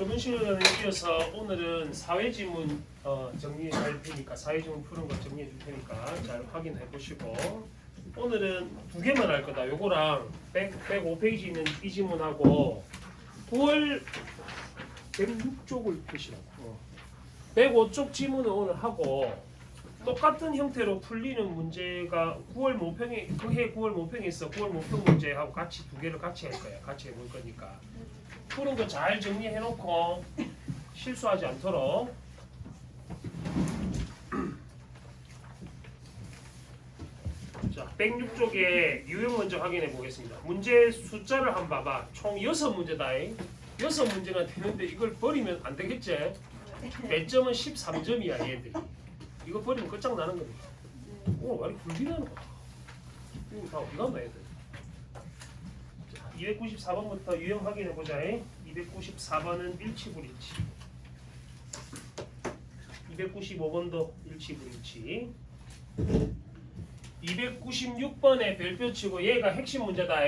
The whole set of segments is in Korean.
저번 시간에 이어서 오늘은 사회지문 정리할 테니까 사회지문 푸는 거 정리해 줄 테니까 잘 확인해 보시고 오늘은 두 개만 할 거다. 요거랑 105페이지 있는 이 지문하고 9월 106쪽을 푸시라고. 105쪽 지문을 오늘 하고 똑같은 형태로 풀리는 문제가 9월 모평에 그해 9월 모평에 있어. 9월 모평 문제하고 같이 두 개를 같이 할 거야. 같이 해볼 거니까. 푸는 거 잘 정리해 놓고 실수하지 않도록. 자, 106쪽에 유형 먼저 확인해 보겠습니다. 문제 숫자를 한번 봐봐. 총 6문제다. 6문제가 되는데 이걸 버리면 안 되겠지? 배점은 13점이야 얘들이. 이거 버리면 끝장나는 겁니다. 오늘 왜 이렇게 불비나는 거야? 이거 다 어디 갔나 얘들? 294번부터 유형 확인해 보자. 294번은 일치불일치. 295번도 일치불일치. 296번에 별표 치고 얘가 핵심 문제다.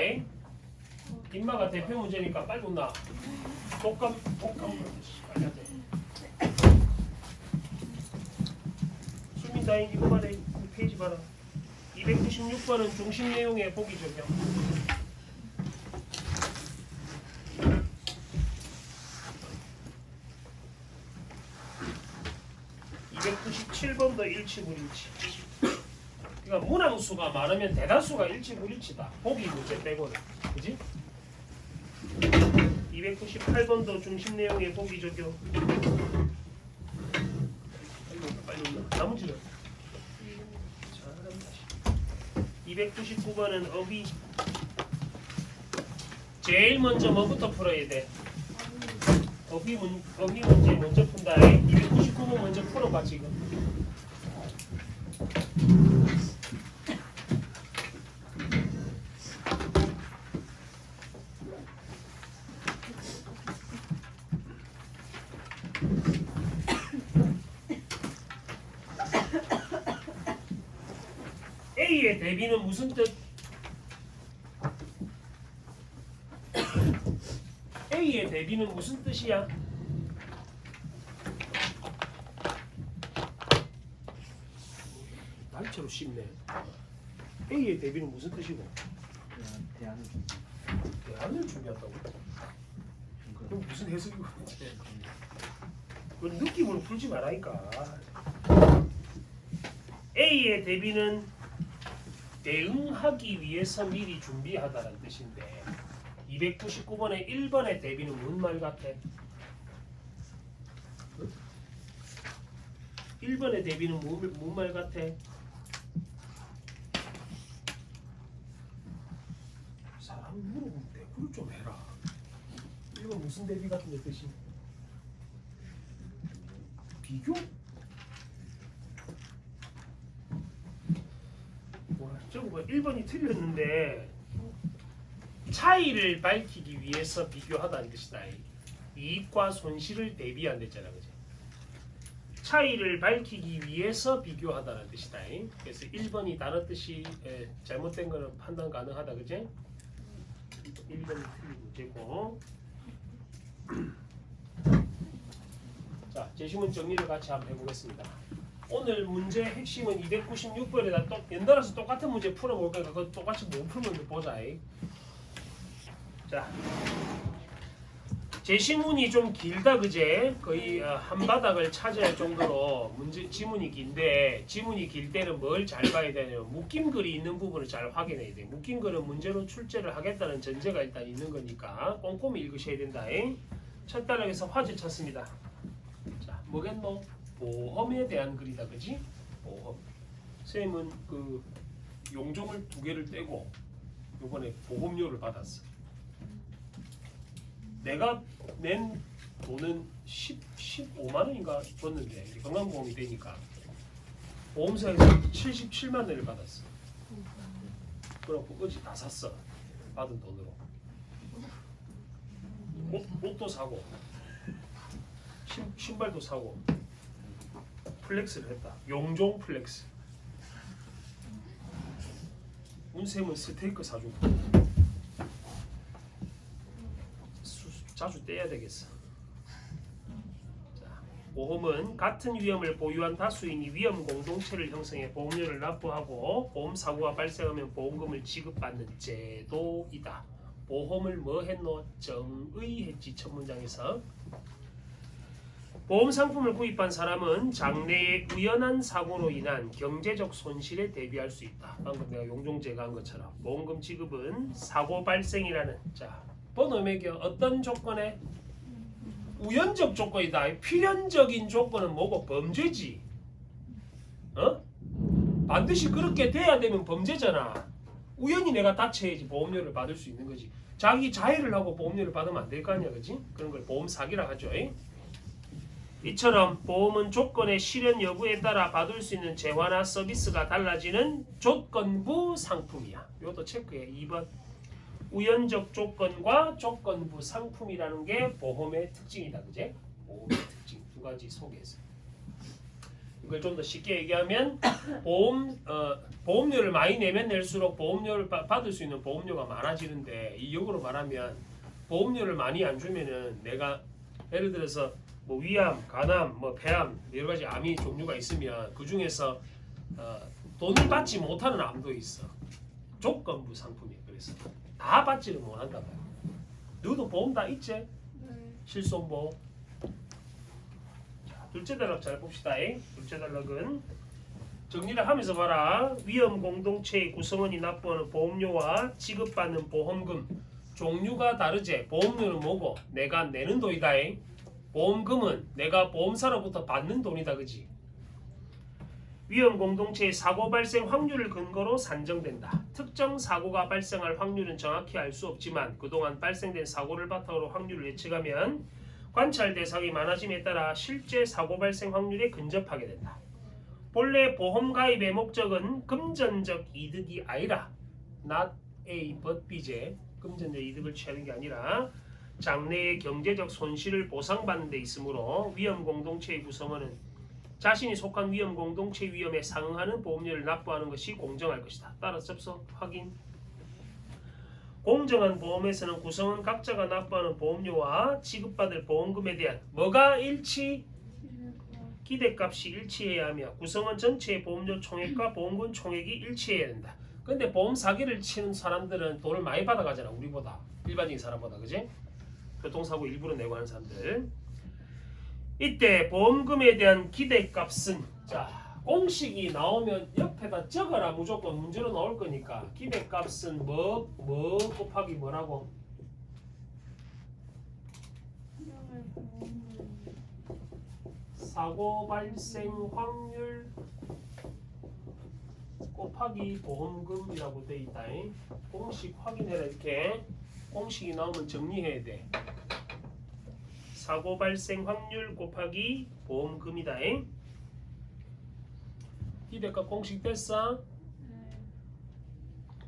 인마가 대표 문제니까 빨리 온나. 독감 빨리 하자. 수민다인 이거 봐라. 이 페이지 봐라. 296번은 중심 내용의 보기 적용. 297번도 일치불일치. 그러니까 문항수가 많으면 대다수가 일치불일치다. 보기 문제 빼고는. 그지? 298번도 중심 내용의 보기 적용. 빨리 온다. 나머지는. 잘한다. 299번은 어휘. 제일 먼저 뭐부터 풀어야 돼? 어휘 문제 먼저 푼다. 299번 먼저 풀어봐 지금. A의 대비는 무슨 뜻? A의 대비는 무슨 뜻이야? 날짜로 쉽네. A의 대비는 무슨 뜻이고? 대안을 준비한다고? 그럼 무슨 해석이고? 그건 느낌으로 풀지 말라니까. A의 대비는 대응하기 위해서 미리 준비하다는 뜻인데 299번에 1번의 대비는 무슨 말 같아? 1번의 대비는 무슨 말 같아? 사람 물어보면 대꾸를 좀 해라. 1번 무슨 대비 같은 뜻이? 비교? 저거 1번이 틀렸는데 차이를 밝히기 위해서 비교하다는 뜻이다. 이익과 손실을 대비한 됐잖아, 그지? 차이를 밝히기 위해서 비교하다는 뜻이다. 그래서 1번이 다른 뜻이 잘못된 거는 판단 가능하다, 그지? 1번이 틀린 문제고. 자, 제시문 정리를 같이 한번 해보겠습니다. 오늘 문제 핵심은 296번에다 연달아서 똑같은 문제 풀어볼 거니까 그거 똑같이 못 풀면 보자. 자, 제시문이 좀 길다, 그제? 거의 한 바닥을 차지할 정도로 지문이 긴데 지문이 길 때는 뭘 잘 봐야 되냐면 묶임글이 있는 부분을 잘 확인해야 돼. 묶임글은 문제로 출제를 하겠다는 전제가 일단 있는 거니까 꼼꼼히 읽으셔야 된다. 첫 단락에서 화제 찾습니다. 자, 뭐겠노? 보험에 대한 글이다, 그지? 보험. 쌤은 그 용종을 2개를 떼고 이번에 보험료를 받았어. 내가 낸 돈은 15만 원인가 줬는데 건강보험이 되니까 보험사에서 77만 원을 받았어. 그래갖고 어제 다 샀어. 받은 돈으로. 옷도 사고 신발도 사고 플렉스를 했다. 용종 플렉스. 운쌤은 스테이크 사주고 자주 떼야 되겠어. 보험은 같은 위험을 보유한 다수인이 위험 공동체를 형성해 보험료를 납부하고 보험 사고가 발생하면 보험금을 지급받는 제도이다. 보험을 뭐 했노? 정의했지 첫 문장에서. 보험 상품을 구입한 사람은 장래의 우연한 사고로 인한 경제적 손실에 대비할 수 있다. 방금 내가 용종제가 한 것처럼 보험금 지급은 사고 발생이라는 번호 매겨 어떤 조건에 우연적 조건이다. 필연적인 조건은 뭐고? 범죄지. 반드시 그렇게 돼야 되면 범죄잖아. 우연히 내가 다쳐야지 보험료를 받을 수 있는 거지. 자기 자해를 하고 보험료를 받으면 안 될 거 아니야, 그렇지? 그런 걸 보험 사기라 하죠. 이처럼 보험은 조건의 실현 여부에 따라 받을 수 있는 재화나 서비스가 달라지는 조건부 상품이야. 이것도 체크해. 2번. 우연적 조건과 조건부 상품이라는 게 보험의 특징이다. 그제? 보험의 특징 두 가지 속에서. 이걸 좀 더 쉽게 얘기하면 보험료를 많이 내면 낼수록 보험료를 받을 수 있는 보험료가 많아지는데, 이 역으로 말하면 보험료를 많이 안 주면은 내가 예를 들어서 뭐 위암, 간암, 뭐 폐암 여러 가지 암이 종류가 있으면 그 중에서 돈을 받지 못하는 암도 있어. 조건부 상품이야. 그래서 다 받지를 못한다 봐요. 너도 보험 다 있지? 네. 실손보험. 자, 둘째 단락 잘 봅시다. 둘째 단락은 정리를 하면서 봐라. 위험 공동체의 구성원이 납부하는 보험료와 지급받는 보험금 종류가 다르지. 보험료는 뭐고? 내가 내는 돈이다. 보험금은 내가 보험사로부터 받는 돈이다. 그지? 위험 공동체의 사고 발생 확률을 근거로 산정된다. 특정 사고가 발생할 확률은 정확히 알 수 없지만 그동안 발생된 사고를 바탕으로 확률을 예측하면 관찰 대상이 많아짐에 따라 실제 사고 발생 확률에 근접하게 된다. 본래 보험 가입의 목적은 금전적 이득이 아니라 not A but B제 금전적 이득을 취하는 게 아니라 장래의 경제적 손실을 보상받는 데 있으므로 위험 공동체의 구성원은 자신이 속한 위험 공동체 위험에 상응하는 보험료를 납부하는 것이 공정할 것이다. 따라서 접속 확인. 공정한 보험에서는 구성원 각자가 납부하는 보험료와 지급받을 보험금에 대한 뭐가 일치? 기대값이 일치해야 하며 구성원 전체의 보험료 총액과 보험금 총액이 일치해야 된다. 근데 보험 사기를 치는 사람들은 돈을 많이 받아가잖아. 우리보다. 일반적인 사람보다. 그지? 교통사고 일부러 내고 하는 사람들. 이때 보험금에 대한 기대값은 공식이 나오면 옆에다 적어라. 무조건 문제로 나올 거니까. 기대값은 뭐 곱하기 뭐라고? 사고 발생 확률 곱하기 보험금이라고 돼 있다. 공식 확인해라. 이렇게 공식이 나오면 정리해야 돼. 사고 발생 확률 곱하기 보험금이다. 기대값 공식 됐어?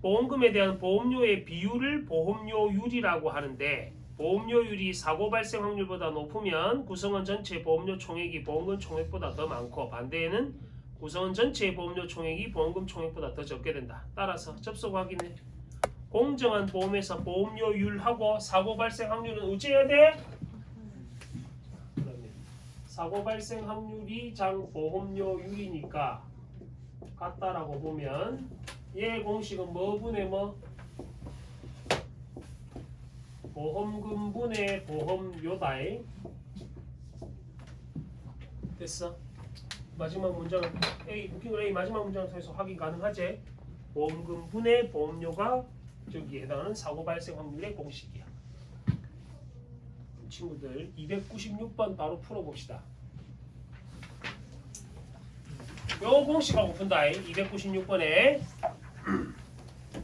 보험금에 대한 보험료의 비율을 보험료율이라고 하는데 보험료율이 사고 발생 확률보다 높으면 구성원 전체 보험료 총액이 보험금 총액보다 더 많고 반대에는 구성원 전체의 보험료 총액이 보험금 총액보다 더 적게 된다. 따라서 접속 확인해. 공정한 보험에서 보험료율하고 사고 발생 확률은 어찌해야 돼? 사고 발생 확률이 장 보험료율이니까 같다라고 보면 얘 공식은 뭐 분의 뭐? 보험금 분의 보험료다. 됐어? 마지막 문장은 A, 묶임을 A 마지막 문장을 통해서 확인 가능하지? 보험금 분의 보험료가 저기에 해당하는 사고 발생 확률의 공식이야. 친구들 296번 바로 풀어봅시다. 요 공식하고 푼다. 296번에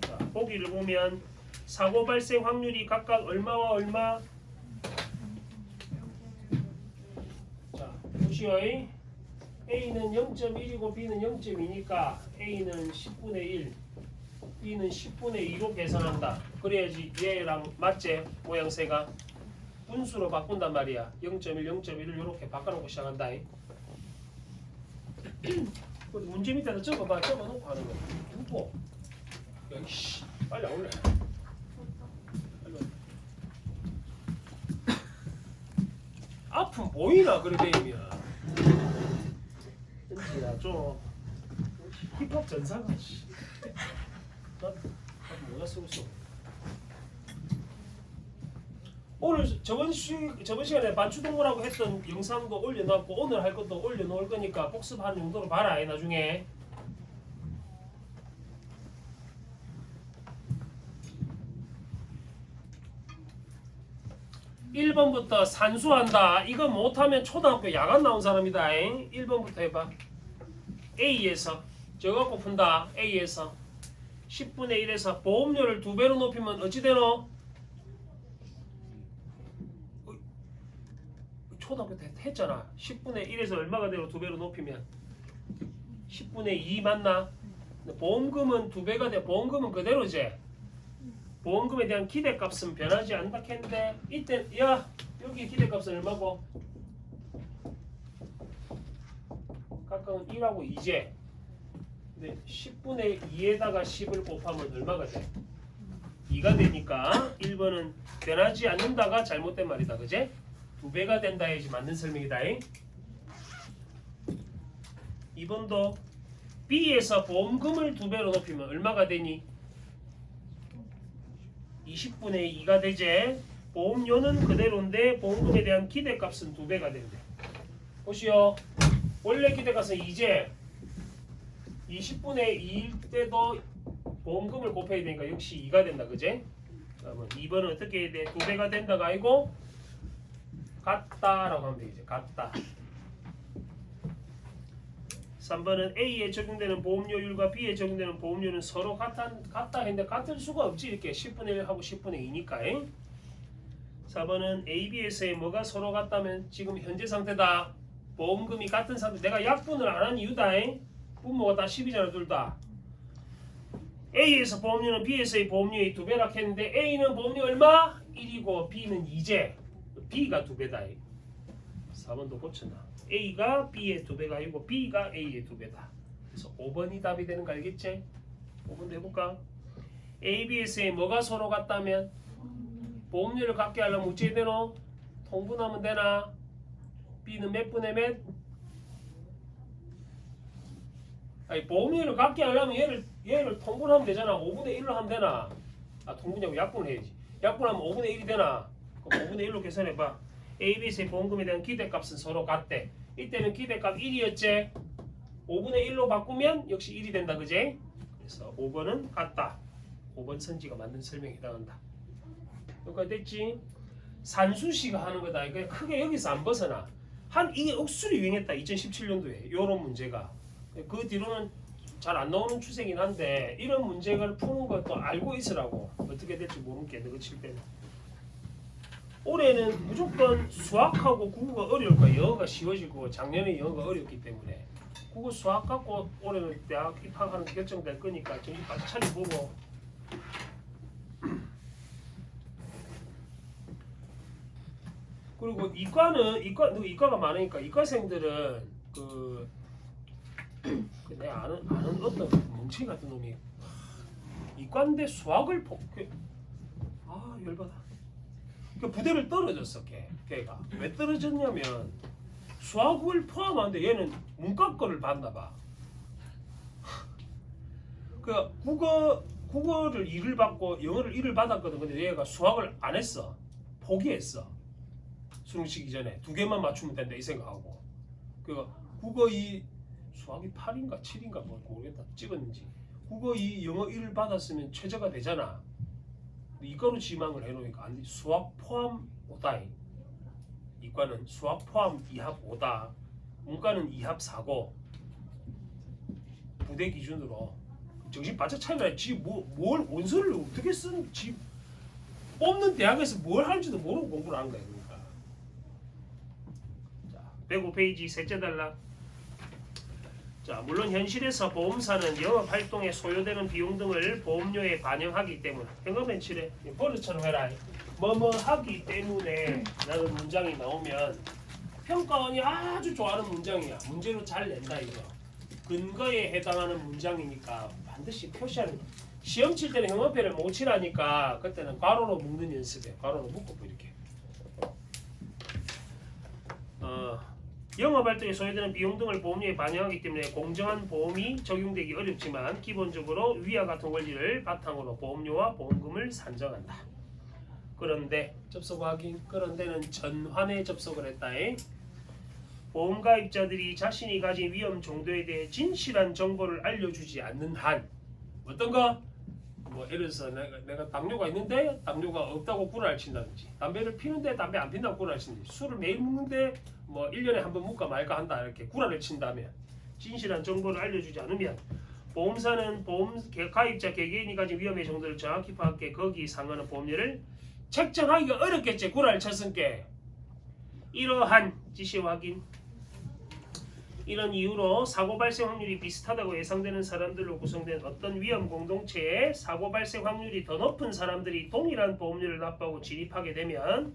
자, 보기를 보면 사고 발생 확률이 각각 얼마와 얼마? 자, 보시오. A는 0.1이고 B는 0.2니까 A는 10분의 1, B는 10분의 2로 계산한다. 그래야지 얘랑 맞지? 모양새가 분수로 바꾼단 말이야. 0.1, 0.1을 이렇게 바꿔놓고 시작한다. 문제 밑에다 적어봐. 적어놓고 하는 거야. 두고 여기 빨리 안 올래. 아픔 보이나? 그래 되면 좀 힙합 전사가 씨. 나 뭐가 쓰고 있어. 오늘 저번 시간에 반추동물하고 했던 영상도 올려놨고 오늘 할 것도 올려놓을 거니까 복습하는 용도로 봐라 나중에. 1번부터 산수한다. 이거 못하면 초등학교 야간 나온 사람이다. 1번부터 해봐. A에서 저거 갖고 푼다. A에서 10분의 1에서 보험료를 2배로 높이면 어찌 되노? 초등학교 때 했잖아. 10분의 1에서 얼마가 되노? 2배로 높이면 10분의 2 맞나? 보험금은 2배가 돼. 보험금은 그대로지. 보험금에 대한 기대값은 변하지 않다 했는데 이때 야 여기 기대값은 얼마고? 각각은 1하고 2제. 근데 10분의 2에다가 10을 곱하면 얼마가 돼? 2가 되니까 1번은 변하지 않는다가 잘못된 말이다. 그제? 2배가 된다 해야지 맞는 설명이다. 2번도 B에서 보험금을 2배로 높이면 얼마가 되니? 20분의 2가 되지. 보험료는 그대로인데 보험금에 대한 기대값은 2배가 된대. 보시오. 원래 기대값은 2제. 20분의 2일 때도 보험금을 곱해야 되니까 역시 2가 된다. 그제? 그러면 2번은 어떻게 해야 돼? 2배가 된다가 아니고 같다라고 하면 되겠지. 같다. 3번은 A에 적용되는 보험료율과 B에 적용되는 보험료는 서로 같다 했는데 같을 수가 없지. 이렇게 10분의 1하고 10분의 2니까. 4번은 A, B에서의 뭐가 서로 같다면 지금 현재 상태다. 보험금이 같은 상태. 내가 약분을 안 한 이유다. 분모가 다 10이잖아 둘 다. A에서 보험료는 B에서의 보험료의 2배라 했는데 A는 보험료 얼마? 1이고 B는 2제. B가 2배다. 4번도 고쳐놔. A가 B의 2배가 아니고 B가 A의 2배다. 그래서 5번이 답이 되는 거 알겠지? 5번도 해볼까? A, B에서의 뭐가 서로 같다면 보험료를 같게 하려면 어찌해야 되노? 통분하면 되나? B는 몇 분의 몇? 아니 보험료를 같게 하려면 얘를 통분하면 되잖아. 5분의 1로 하면 되나? 아 통분이하고 약분을 해야지. 약분하면 5분의 1이 되나? 그럼 5분의 1로 계산해봐. A, B에서의 보험금에 대한 기대값은 서로 같대. 이때는 기대값 1이었지. 5분의 1로 바꾸면 역시 1이 된다. 그제? 그래서 5번은 같다. 5번 선지가 맞는 설명에 해당한다. 여기까지 됐지? 산수시가 하는 거다. 그냥 크게 여기서 안 벗어나. 이게 억수로 유행했다. 2017년도에 요런 문제가. 그 뒤로는 잘 안 나오는 추세긴 한데 이런 문제를 푸는 것도 알고 있으라고. 어떻게 될지 모르는 게 너가 칠 때는. 올해는 무조건 수학하고 국어가 어려울 거야. 영어가 쉬워지고 작년에 영어가 어렵기 때문에 국어 수학 갖고 올해는 대학 입학하는 결정될 거니까 정신 바짝 차려보고. 그리고 이과가 많으니까 이과생들은 내가 아는 어떤 멍청이 같은 놈이 이과인데 수학을 열받아. 그 부대를 떨어졌어. 걔가 왜 떨어졌냐면 수학을 포함하는데 얘는 문과 거를 봤나 봐. 그 국어를 2를 받고 영어를 1을 받았거든. 근데 얘가 수학을 안 했어. 포기했어. 수능 치기 전에 2개만 맞추면 된다 이 생각하고. 그 국어 2 수학이 8인가 7인가 뭐 모르겠다. 찍었는지. 국어 2 영어 1을 받았으면 최저가 되잖아. 이과로 지망을 해놓으니까 안 돼. 수학 포함 5다. 이과는 수학 포함 2합 5다. 문과는 2합 4고. 부대 기준으로 정신 바짝 차려라. 뭘 원서를 어떻게 쓴? 뽑는 대학에서 뭘 하는지도 모르고 공부를 하는 거야. 그러니까. 자, 105페이지 셋째 단락. 자, 물론 현실에서 보험사는 영업 활동에 소요되는 비용 등을 보험료에 반영하기 때문에 현금엔 칠해 버릇처럼 해라. 뭐뭐 하기 때문에 라는 문장이 나오면 평가원이 아주 좋아하는 문장이야. 문제로 잘 낸다 이거. 근거에 해당하는 문장이니까 반드시 표시하는 거야. 시험 칠 때는 형용표를 못 칠하니까 그때는 괄호로 묶는 연습해. 괄호로 묶고 이렇게. 영업활동에 소요되는 비용 등을 보험료에 반영하기 때문에 공정한 보험이 적용되기 어렵지만 기본적으로 위와 같은 원리를 바탕으로 보험료와 보험금을 산정한다. 그런데 접속 확인. 그런데는 전환에 접속을 했다. 보험가입자들이 자신이 가진 위험 정도에 대해 진실한 정보를 알려주지 않는 한 어떤가? 뭐 예를 들어서 내가 당뇨가 있는데 당뇨가 없다고 구라를 친다든지, 담배를 피는데 담배 안 핀다고 구라를 친다든지, 술을 매일 먹는데 뭐 1년에 한 번 묵까 말까 한다 이렇게 구라를 친다면, 진실한 정보를 알려주지 않으면 보험사는 보험 가입자 개개인이 가진 위험의 정도를 정확히 파악해 거기 상하는 보험료를 책정하기가 어렵겠지. 구라를 쳤으니까. 이러한 지시 확인. 이런 이유로 사고 발생 확률이 비슷하다고 예상되는 사람들로 구성된 어떤 위험 공동체에 사고 발생 확률이 더 높은 사람들이 동일한 보험료를 납부하고 진입하게 되면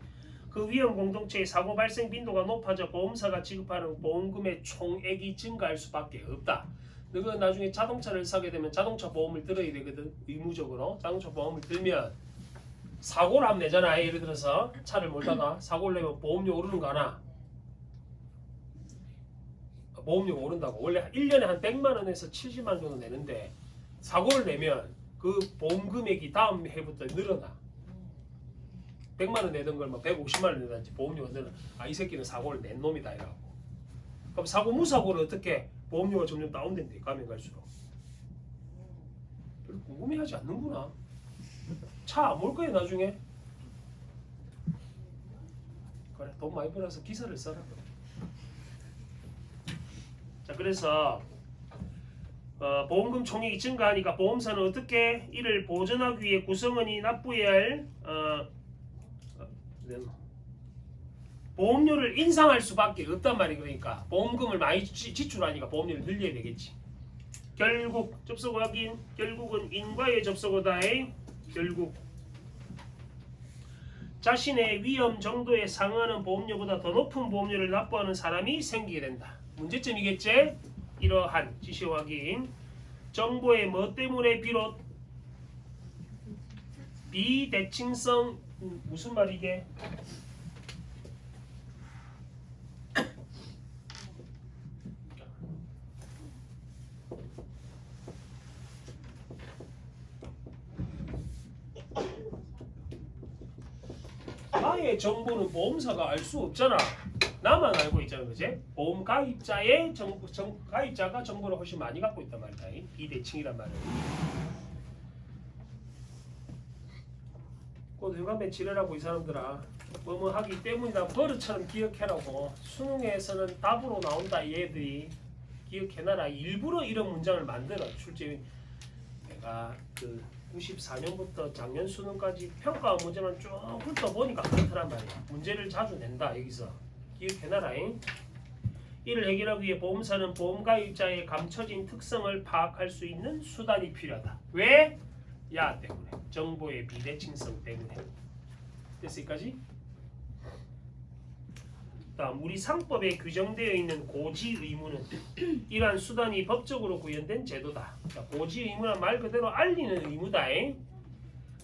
그 위험 공동체의 사고 발생 빈도가 높아져 보험사가 지급하는 보험금의 총액이 증가할 수밖에 없다. 너가 나중에 자동차를 사게 되면 자동차 보험을 들어야 되거든. 의무적으로 자동차 보험을 들면 사고를 하면 내잖아. 예를 들어서 차를 몰다가 사고를 내면 보험료 오르는 거 하나. 보험료가 오른다고. 원래 1년에 한 100만 원에서 70만 원 정도 내는데 사고를 내면 그 보험 금액이 다음 해부터 늘어나. 100만 원 내던 걸 뭐 150만 원 내든지 보험료가 늘어나. 아, 이 새끼는 사고를 낸 놈이다 이라고. 그럼 사고 무사고를 어떻게 보험료가 점점 다운된대. 가면 갈수록. 별로 궁금해하지 않는구나. 차 안 몰 거야 나중에. 그래, 돈 많이 벌어서 기사를 써라. 자, 그래서 보험금 총액이 증가하니까 보험사는 어떻게 이를 보전하기 위해 구성원이 납부해야 할 보험료를 인상할 수밖에 없단 말이. 그러니까 보험금을 많이 지출하니까 보험료를 늘려야 되겠지. 결국 접속 확인. 결국은 인과의 접속어다. 결국 자신의 위험 정도에 상응하는 보험료보다 더 높은 보험료를 납부하는 사람이 생기게 된다. 문제점이겠지? 이러한 지시 확인. 정보의 뭐 때문에 비롯 비대칭성. 무슨 말이게? 나의 정보는 보험사가 알 수 없잖아. 나만 알고 있잖아, 그지? 보험 가입자의 가입자가 정보를 훨씬 많이 갖고 있단 말이다. 비대칭이란 말은. 곧 현관에 지뢰라고 이 사람들아. 뭐뭐 하기 때문이다. 버릇처럼 기억해라고. 수능에서는 답으로 나온다. 얘들이 기억해놔라. 일부러 이런 문장을 만들어. 출제 내가 94년부터 작년 수능까지 평가 문제만 쭉 훑어보니까 그렇더란 말이야. 문제를 자주 낸다. 여기서 기억해놔라. 이를 해결하기 위해 보험사는 보험가입자의 감춰진 특성을 파악할 수 있는 수단이 필요하다. 왜? 야 때문에. 정보의 비대칭성 때문에. 됐어 여기까지? 다음 우리 상법에 규정되어 있는 고지 의무는 이러한 수단이 법적으로 구현된 제도다. 자, 고지 의무란 말 그대로 알리는 의무다.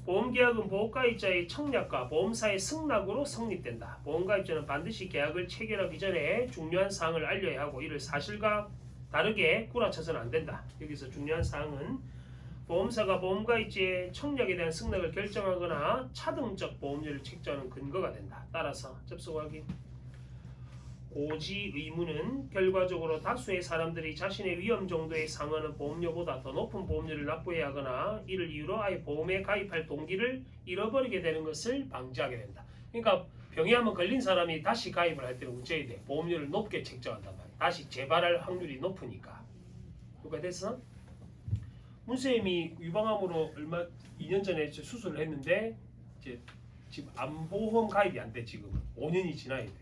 보험계약은 보험가입자의 청약과 보험사의 승낙으로 성립된다. 보험가입자는 반드시 계약을 체결하기 전에 중요한 사항을 알려야 하고 이를 사실과 다르게 구라쳐서는 안 된다. 여기서 중요한 사항은 보험사가 보험가입자의 청약에 대한 승낙을 결정하거나 차등적 보험료를 책정하는 근거가 된다. 따라서 접속 확인. 고지 의무는 결과적으로 다수의 사람들이 자신의 위험 정도에 상하는 보험료보다 더 높은 보험료를 납부해야 하거나 이를 이유로 아예 보험에 가입할 동기를 잃어버리게 되는 것을 방지하게 된다. 그러니까 병에 한번 걸린 사람이 다시 가입을 할 때는 어째야 돼? 보험료를 높게 책정한단 말이야. 다시 재발할 확률이 높으니까. 그러니까 됐어? 문쌤이 유방암으로 2년 전에 수술을 했는데 이제 지금 암보험 가입이 안 돼. 지금 5년이 지나야 돼.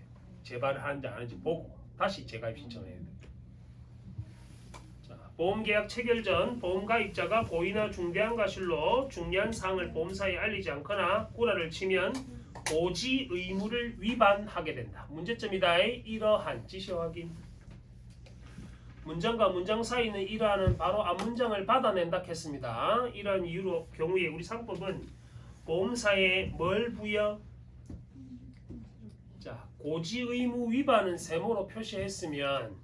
재발을 하는지 안 하는지 보고 다시 재가입 신청을 해야 돼. 자, 보험계약 체결 전 보험가입자가 고의나 중대한 과실로 중요한 사항을 보험사에 알리지 않거나 구라를 치면 고지 의무를 위반하게 된다. 문제점이다. 이러한 지시 확인. 문장과 문장 사이는 이러한은 바로 앞문장을 받아낸다 했습니다. 이러한 이유로 경우에 우리 상법은 보험사에 뭘 부여? 자, 고지 의무 위반은 세모로 표시했으면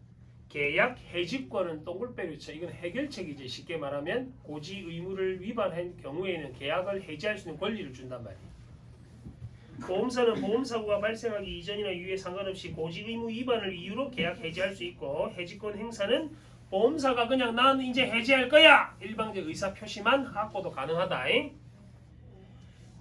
계약 해지권은 동글배로 쳐. 이건 해결책이지. 쉽게 말하면 고지 의무를 위반한 경우에는 계약을 해지할 수 있는 권리를 준단 말이에요. 보험사는 보험사고가 발생하기 이전이나 이후에 상관없이 고지 의무 위반을 이유로 계약 해지할 수 있고, 해지권 행사는 보험사가 그냥 나는 이제 해지할 거야 일방적 의사 표시만 하고도 가능하다.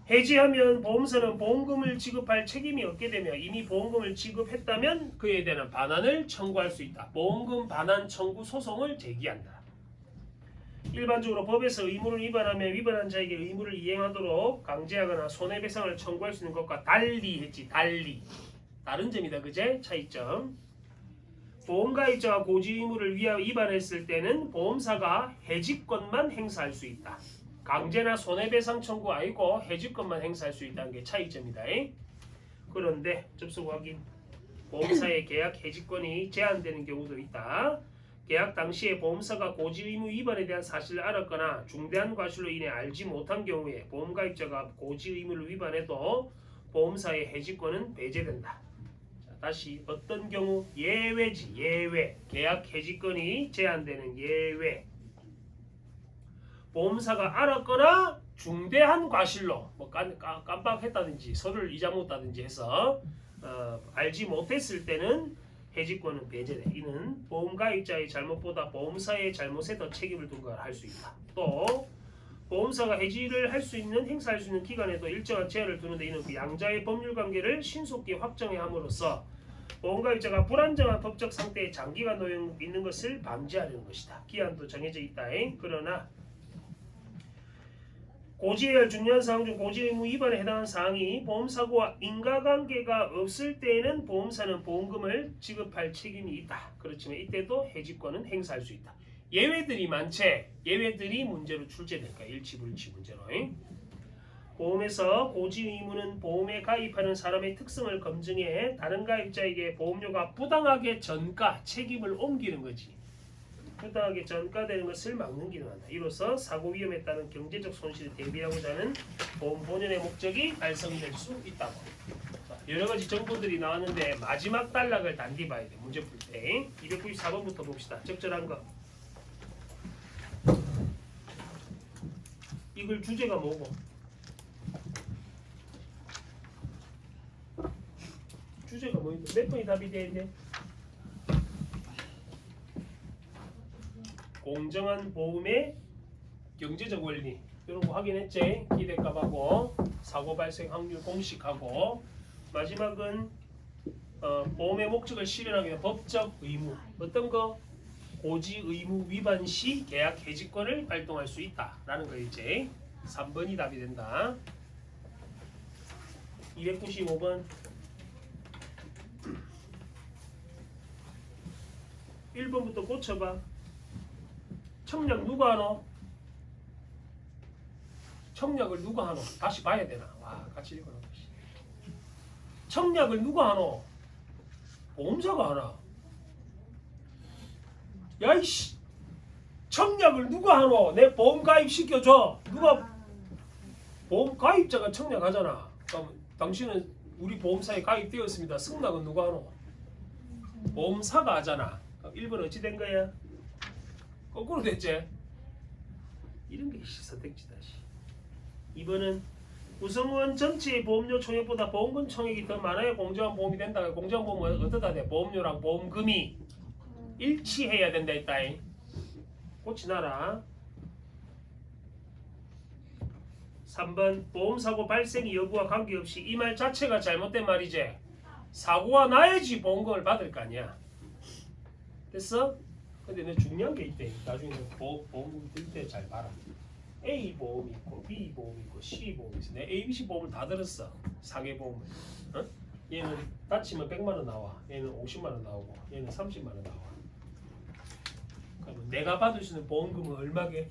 해지하면 보험사는 보험금을 지급할 책임이 없게 되며, 이미 보험금을 지급했다면 그에 대한 반환을 청구할 수 있다. 보험금 반환 청구 소송을 제기한다. 일반적으로 법에서 의무를 위반하면 위반한 자에게 의무를 이행하도록 강제하거나 손해배상을 청구할 수 있는 것과 달리 했지. 달리. 다른 점이다. 그제? 차이점. 보험가입자가 고지 의무를 위반했을 때는 보험사가 해지권만 행사할 수 있다. 강제나 손해배상 청구 아니고 해지권만 행사할 수 있다는 게 차이점이다. 그런데 접속 확인. 보험사의 계약 해지권이 제한되는 경우도 있다. 계약 당시에 보험사가 고지 의무 위반에 대한 사실을 알았거나 중대한 과실로 인해 알지 못한 경우에 보험가입자가 고지 의무를 위반해도 보험사의 해지권은 배제된다. 자, 다시 어떤 경우? 예외지. 예외. 계약 해지권이 제한되는 예외. 보험사가 알았거나 중대한 과실로 뭐 깜빡했다든지 서류를 잊어먹었다든지 해서 알지 못했을 때는 해지권은 배제돼. 이는 보험가입자의 잘못보다 보험사의 잘못에 더 책임을 둔 걸 할 수 있다. 또 보험사가 해지를 할 수 있는 행사할 수 있는 기간에도 일정한 제한을 두는데, 이는 그 양자의 법률 관계를 신속히 확정해 함으로써 보험가입자가 불안정한 법적 상태에 장기간 놓여 있는 것을 방지하려는 것이다. 기한도 정해져 있다. 그러나 고지해야 할 중요한 사항 중 고지 의무 위반에 해당하는 사항이 보험사고와 인과관계가 없을 때에는 보험사는 보험금을 지급할 책임이 있다. 그렇지만 이때도 해지권은 행사할 수 있다. 예외들이 많지. 예외들이 문제로 출제될까. 일치불치 문제로. 보험에서 고지 의무는 보험에 가입하는 사람의 특성을 검증해 다른 가입자에게 보험료가 부당하게 전가, 책임을 옮기는 거지. 부당하게 전가되는 것을 막는 기능을 한다. 이로써 사고 위험에 따른 경제적 손실을 대비하고자 하는 보험 본연의 목적이 달성될 수 있다고. 여러 가지 정보들이 나왔는데 마지막 단락을 단디 봐야 돼. 문제 풀 때. 294번부터 봅시다. 적절한 거. 이걸 주제가 뭐고? 주제가 뭐인데? 몇 번이 답이 돼야 돼? 공정한 보험의 경제적 원리 이런 거 확인했지? 기대값하고 사고 발생 확률 공식하고, 마지막은 보험의 목적을 실현하기 위한 법적 의무. 어떤 거? 고지 의무 위반 시 계약 해지권을 발동할 수 있다라는 거 이제 3번이 답이 된다. 295번 1번부터 꽂혀봐. 청약 누가 하노? 청약을 누가 하노? 다시 봐야 되나? 와, 같이 읽어라. 청약을 누가 하노? 보험사가 하나? 야이씨! 청약을 누가 하노? 내 보험 가입 시켜줘. 누가 보험 가입자가 청약하잖아. 그럼 당신은 우리 보험사에 가입되었습니다. 승낙은 누가 하노? 보험사가 하잖아. 1번 어찌 된 거야? 거꾸로 됐지? 이런 게 선택지다. 2번은 구성원 전체의 보험료 총액보다 보험금 총액이 더 많아야 공정한 보험이 된다. 공정한 보험은 어떠다 돼? 보험료랑 보험금이 일치해야 된다 했다. 고치나라. 3번 보험사고 발생 여부와 관계없이 이 말 자체가 잘못된 말이지. 사고가 나야지 보험금을 받을 거 아니야. 됐어? 근데 내 중요한 게 있대. 나중에 보험금 들 때 잘 봐라. A 보험이 있고 B 보험이 있고 C 보험이 있어. 내 A, B, C 보험을 다 들었어. 상해 보험을. 어? 얘는 다치면 100만 원 나와. 얘는 50만 원 나오고 얘는 30만 원 나와. 그럼 내가 받을 수 있는 보험금은 얼마게?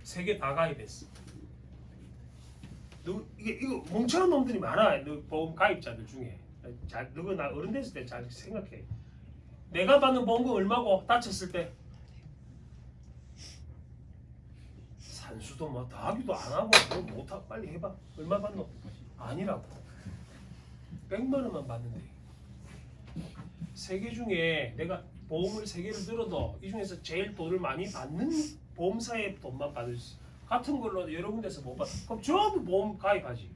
3개 다 가입했어. 이거 멍청한 놈들이 많아. 너 보험 가입자들 중에. 너가 나 어른 됐을 때 잘 생각해. 내가 받는 보험금 얼마고? 다쳤을 때 산수도 뭐 더하기도 안 하고 뭐 못하고 빨리 해봐. 얼마 받노? 아니라고. 100만 원만 받는데. 세 개 중에 내가 보험을 세 개를 들어도 이 중에서 제일 돈을 많이 받는 보험사의 돈만 받을 수. 같은 걸로 여러 군데서 못 받아. 그럼 전부 보험 가입하지.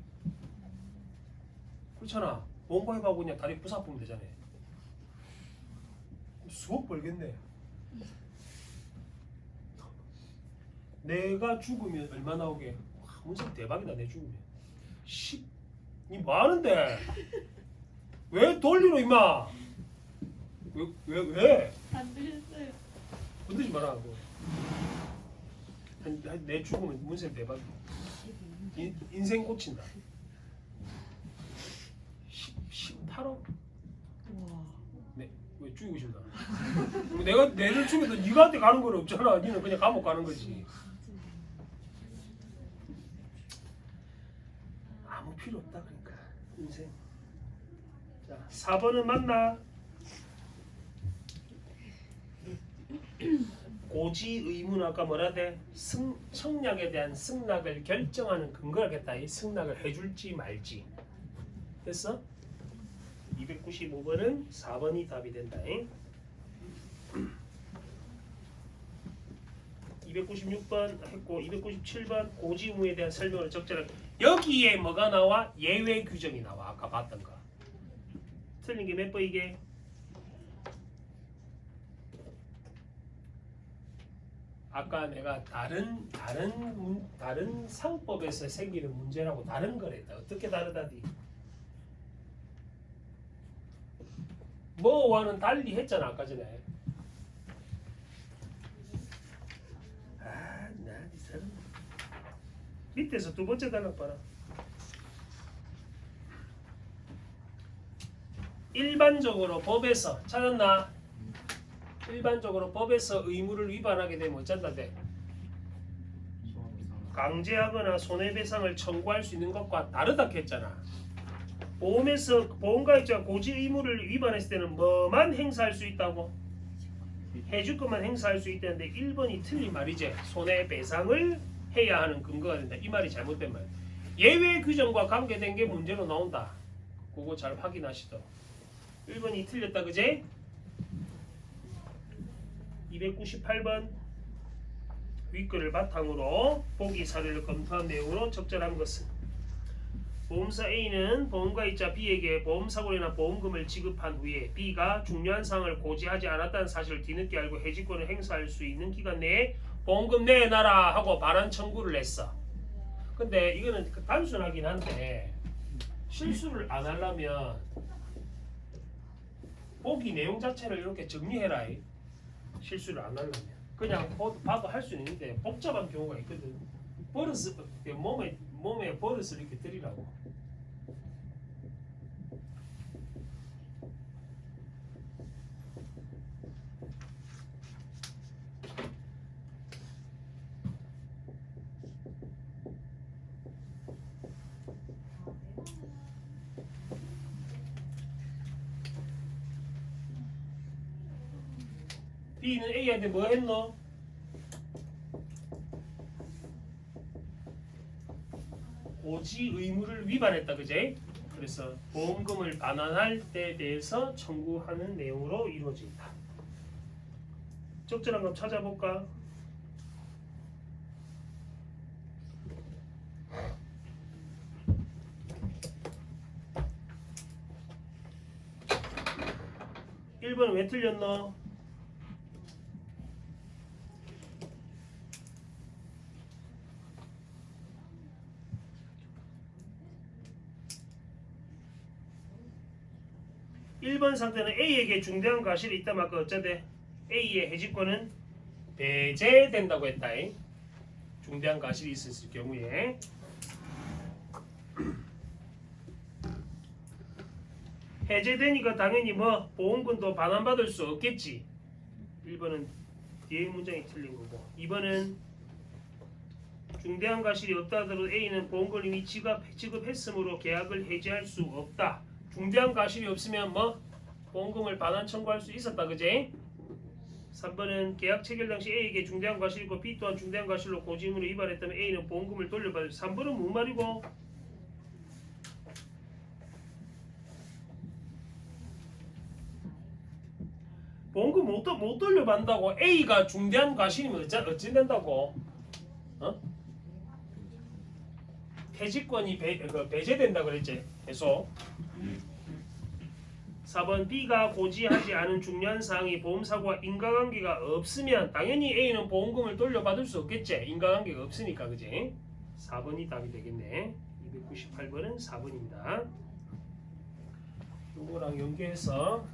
그렇잖아. 보험 가입하고 그냥 다리 부사보면 되잖아요. 수억 벌겠네. 내가 죽으면 얼마 나오게? 와, 문서 대박이다. 내 죽으면 10. 이 많은데 왜 돌리노 임마? 왜? 안 들렸어요. 건들지 마라. 내 죽으면 문세 대박이야. 인생 꽂힌다. 18억? 와. 네, 왜 죽이고 싶나? 내가 내를 죽여도 네가한테 가는 건 없잖아. 니는 그냥 감옥 가는 거지. 아무 필요 없다 그러니까 인생. 자, 4번은 맞나? 고지 의문 아까 뭐라 돼? 청약에 대한 승낙을 결정하는 근거라겠다. 이 승낙을 해줄지 말지. 됐어? 295번은 4번이 답이 된다. 296번 했고 297번 고지 의무에 대한 설명을 적절하게. 여기에 뭐가 나와? 예외 규정이 나와. 아까 봤던 거. 틀린 게 몇 번이게? 아까 내가 다른 상법에서 생기는 문제라고 다른 거랬다. 어떻게 다르다디? 뭐와는 달리 했잖아 아까 전에. 나이 사람 밑에서 두 번째 단락 봐라. 일반적으로 법에서 찾았나? 일반적으로 법에서 의무를 위반하게 되면 어쩐다 돼? 강제하거나 손해배상을 청구할 수 있는 것과 다르다 했잖아. 보험에서 보험가입자가 고지 의무를 위반했을 때는 뭐만 행사할 수 있다고? 해줄 것만 행사할 수 있다는데 1번이 틀린 말이지. 손해배상을 해야 하는 근거가 된다. 이 말이 잘못된 말. 예외 규정과 관계된 게 문제로 나온다. 그거 잘 확인하시도록. 1번이 틀렸다 그제? 298번 윗글을 바탕으로 보기 사례를 검토한 내용으로 적절한 것은 보험사 A는 보험가입자 B에게 보험사고나 보험금을 지급한 후에 B가 중요한 사항을 고지하지 않았다는 사실을 뒤늦게 알고 해지권을 행사할 수 있는 기간 내에 보험금 내놔라 하고 반환 청구를 했어. 근데 이거는 단순하긴 한데 실수를 안 하려면 보기 내용 자체를 이렇게 정리해라. 실수를 안 하려면 그냥 봐도 할 수 있는데 복잡한 경우가 있거든. 버릇을 몸에 버릇을 이렇게 들이라고. B는 A한테 뭐 했노? 고지 의무를 위반했다 그제? 그래서 보험금을 반환할 때에 대해서 청구하는 내용으로 이루어진다. 적절한 거 찾아볼까? (1번은) 왜 틀렸노? (1번) 상태는 A에게 중대한 과실이 있다 말까 어쩌대? A의 해지권은 배제된다고 했다. 중대한 과실이 있었을 경우에 해제되니까 당연히 뭐 보험금도 반환받을 수 없겠지. 1번은 뒤에 문장이 틀린 거고 2번은 중대한 과실이 없다 하더라도 A는 보험금을 이미 지급했으므로 계약을 해지할 수 없다. 중대한 과실이 없으면 뭐 보험금을 반환 청구할 수 있었다 그제? 3번은 계약 체결 당시 A에게 중대한 과실이 있고 B 또한 중대한 과실로 고지 의무를 위반했다면 A는 보험금을 돌려받을 수. 3번은 무슨 말이고? 보험금 못 돌려받는다고 A가 중대한 과실이면 어찌 된다고? 어? 퇴직권이 배제된다 그랬지 계속. 4번 B가 고지하지 않은 중요한 사항이 보험사고와 인과관계가 없으면 당연히 A는 보험금을 돌려받을 수 없겠지. 인과관계가 없으니까 그지? 4번이 답이 되겠네. 298번은 4번입니다. 요거랑 연계해서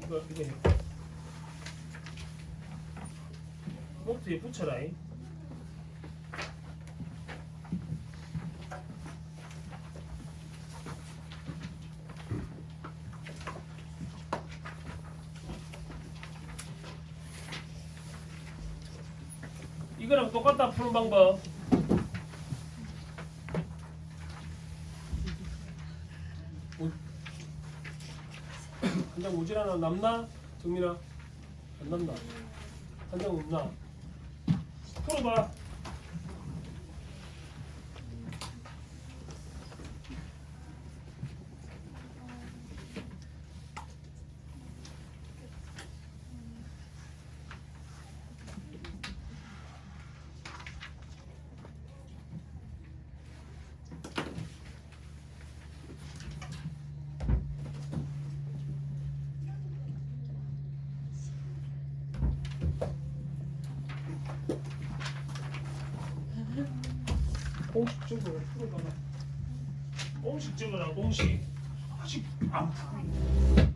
이거 목뒤에 붙여라. 이거랑 똑같다 푸는 방법. 한 장 모질 하나 남나? 정민아 안 남나? 한 장 없나? 풀어봐. 공식적으로 풀어봐라. 공식적으로 공식 아직 안 풀고 있네.